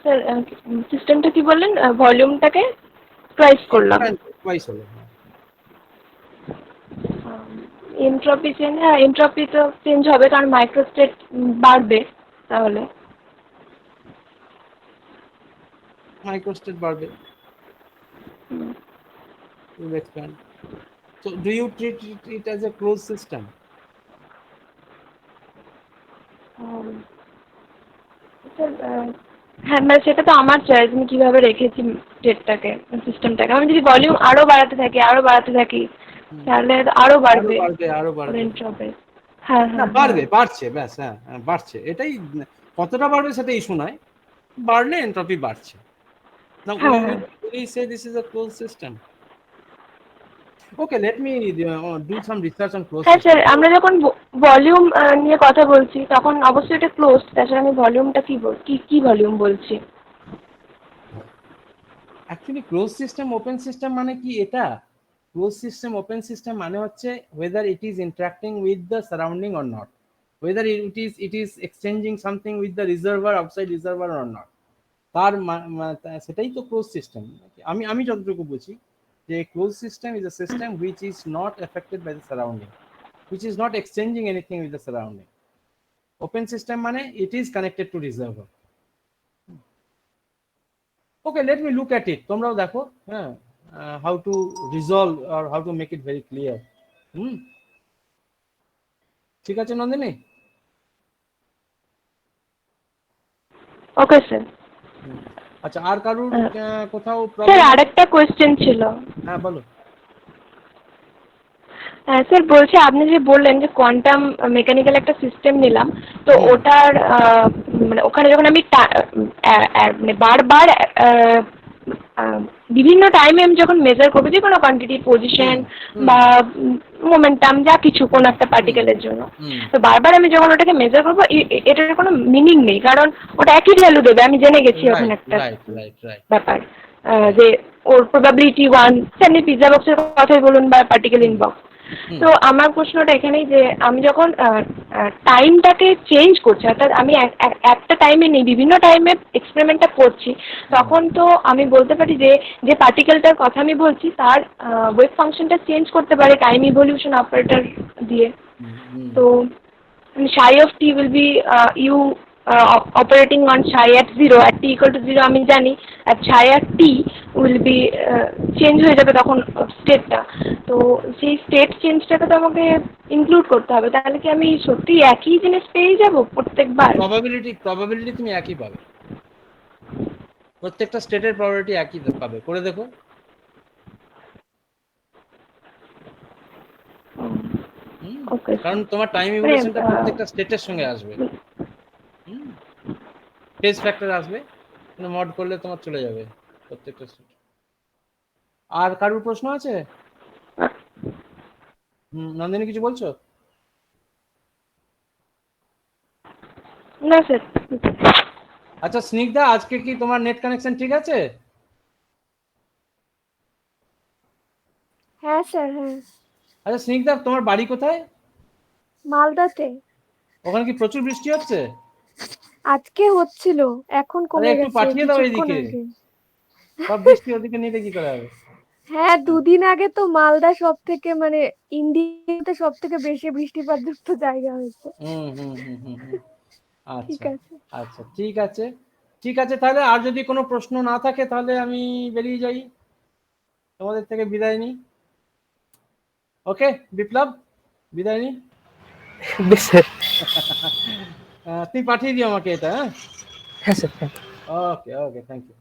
Sir সিস্টেমটা কি বললেন? ভলিউমটাকে twice করলাম। Twice হলো। Entropy change, হ্যাঁ entropy তো change হবে কারণ মাইক্রোস্টেট বাড়বে তাহলে। Microstate বাড়বে, will expand. So do you treat it as a closed system? হ্যাঁ, মানে সেটা তো আমার চয়েস, আমি কিভাবে রেখেছি স্টেটটাকে, সিস্টেমটাকে। আমি যদি ভলিউম আরো বাড়াতে থাকি তাহলে আরো বাড়বে আরো বাড়বে। এন্ট্রপি। হ্যাঁ না, হ্যাঁ বাড়বে, বাড়ছে, ব্যাস, হ্যাঁ বাড়ছে, এটাই। কতটা বাড়বে সেটা ইস্যু নয়, বাড়লে এন্ট্রপি বাড়ছে। Now we say this is a closed system. Okay, let me do some research on closed হ্যাঁ system. স্যার, আমরা যখন ভলিউম নিয়ে কথা বলছি তখন অবশ্যই এটা ক্লোজ, তাছাড়া আমি ভলিউমটা কি ভলিউম বলছি? Actually closed system open system মানে কি এটা? Closed system open system মানে হচ্ছে whether it is interacting with the surrounding or not, whether it is exchanging something with the reservoir, outside reservoir or not, তার সেটাই তো close system. আমি যতটুকু বুঝি যে close system is a system which is not affected by the surrounding, which is not exchanging anything with the surrounding. Open system মানে it is connected to reservoir. Okay, let me look at it, তোমরাও দেখো, হ্যাঁ, how to resolve আর how to make it very clear. ঠিক আছে Nandini? Okay sir. আচ্ছা, আর কারুর কোথাও স্যার প্রবলেম? আরেকটা কোয়েশ্চেন ছিল। হ্যাঁ বলো। হ্যাঁ স্যার, বলছি আপনি যে বললেন যে কোয়ান্টাম মেকানিক্যাল একটা সিস্টেম নিলাম, তো ওটার মানে ওখানে যখন আমি মানে বারবার বিভিন্ন টাইমে আমি যখন মেজার করবো যে কোনো কোয়ান্টিটি, পজিশন বা মোমেন্টাম যা কিছু কোনো একটা পার্টিকেলের জন্য, তো বারবার আমি যখন ওটাকে মেজার করবো এটার কোনো মিনিং নেই, কারণ ওটা একই ভ্যালু দেবে। আমি জেনে গেছি ওখানে একটা ব্যাপার যে ওর প্রবাবিলিটি 1, সেমনি পিৎজা বক্সের কথাই বলুন বা পার্টিকেল ইনবক্স। তো আমার প্রশ্নটা এখানেই যে আমি যখন টাইমটাকে চেঞ্জ করছি, অর্থাৎ আমি একটা টাইমে নেই, বিভিন্ন টাইমে এক্সপেরিমেন্টটা করছি, তখন তো আমি বলতে পারি যে পার্টিকেলটার কথা আমি বলছি তার ওয়েভ ফাংশনটা চেঞ্জ করতে পারে টাইম ইভলিউশন অপারেটর দিয়ে। তো psi of t will be u operating on psi at 0 at t equal to 0 আমি জানি, at psi at t will be change হয়ে যাবে তখন স্টেটটা, তো সেই স্টেট চেঞ্জটাকে তো আমাকে ইনক্লুড করতে হবে, তাহলে কি আমি সত্যি একই জিনিস পেয়ে যাব প্রত্যেকবার? প্রবাবিলিটি তুমি একই পাবে, প্রত্যেকটা স্টেটের প্রবাবিলিটি একই পাবে, করে দেখো। ওকে, কারণ তোমার টাইম ইভলিউশনটা প্রত্যেকটা স্টেটের সঙ্গে আসবে, ফেজ ফ্যাক্টর আসবে, মড করলে তোমার চলে যাবে প্রত্যেকটা স্টেট। আর কারোর প্রশ্ন আছে? নন্দিনী কিছু বলছো? না স্যার। আচ্ছা স্নিগ্ধা, আজকে কি তোমার নেট কানেকশন ঠিক আছে? হ্যাঁ স্যার, হ্যাঁ। আচ্ছা স্নিগ্ধা, তোমার বাড়ি কোথায়? মালদাতে। ওখানে কি প্রচুর বৃষ্টি হচ্ছে? আজকে হচ্ছিল, এখন আরে কমে একটু গেছে পাঠিয়ে দাও কিছুক্ষণ এইদিকে, আগে। সব বৃষ্টি ওদিকে নিলে কি করে হবে? হ্যাঁ, দুদিন আগে তো মালদা সব থেকে মানে ইন্ডিয়াতে সব থেকে বেশি বৃষ্টিপাতযুক্ত জায়গা হয়েছে। ঠিক আচ্ছা আছে। আচ্ছা, ঠিক আছে ঠিক আছে, তাহলে আর যদি কোনো প্রশ্ন না থাকে তাহলে আমি বেরিয়ে যাই, তোমাদের থেকে বিদায় নিই। ওকে বিপ্লব, বিদায় নিই। বেশ স্যার। তুমি পাঠিয়ে দিও আমাকে এটা। হ্যাঁ হ্যাঁ স্যার, হ্যাঁ। ওকে ওকে, থ্যাংক ইউ।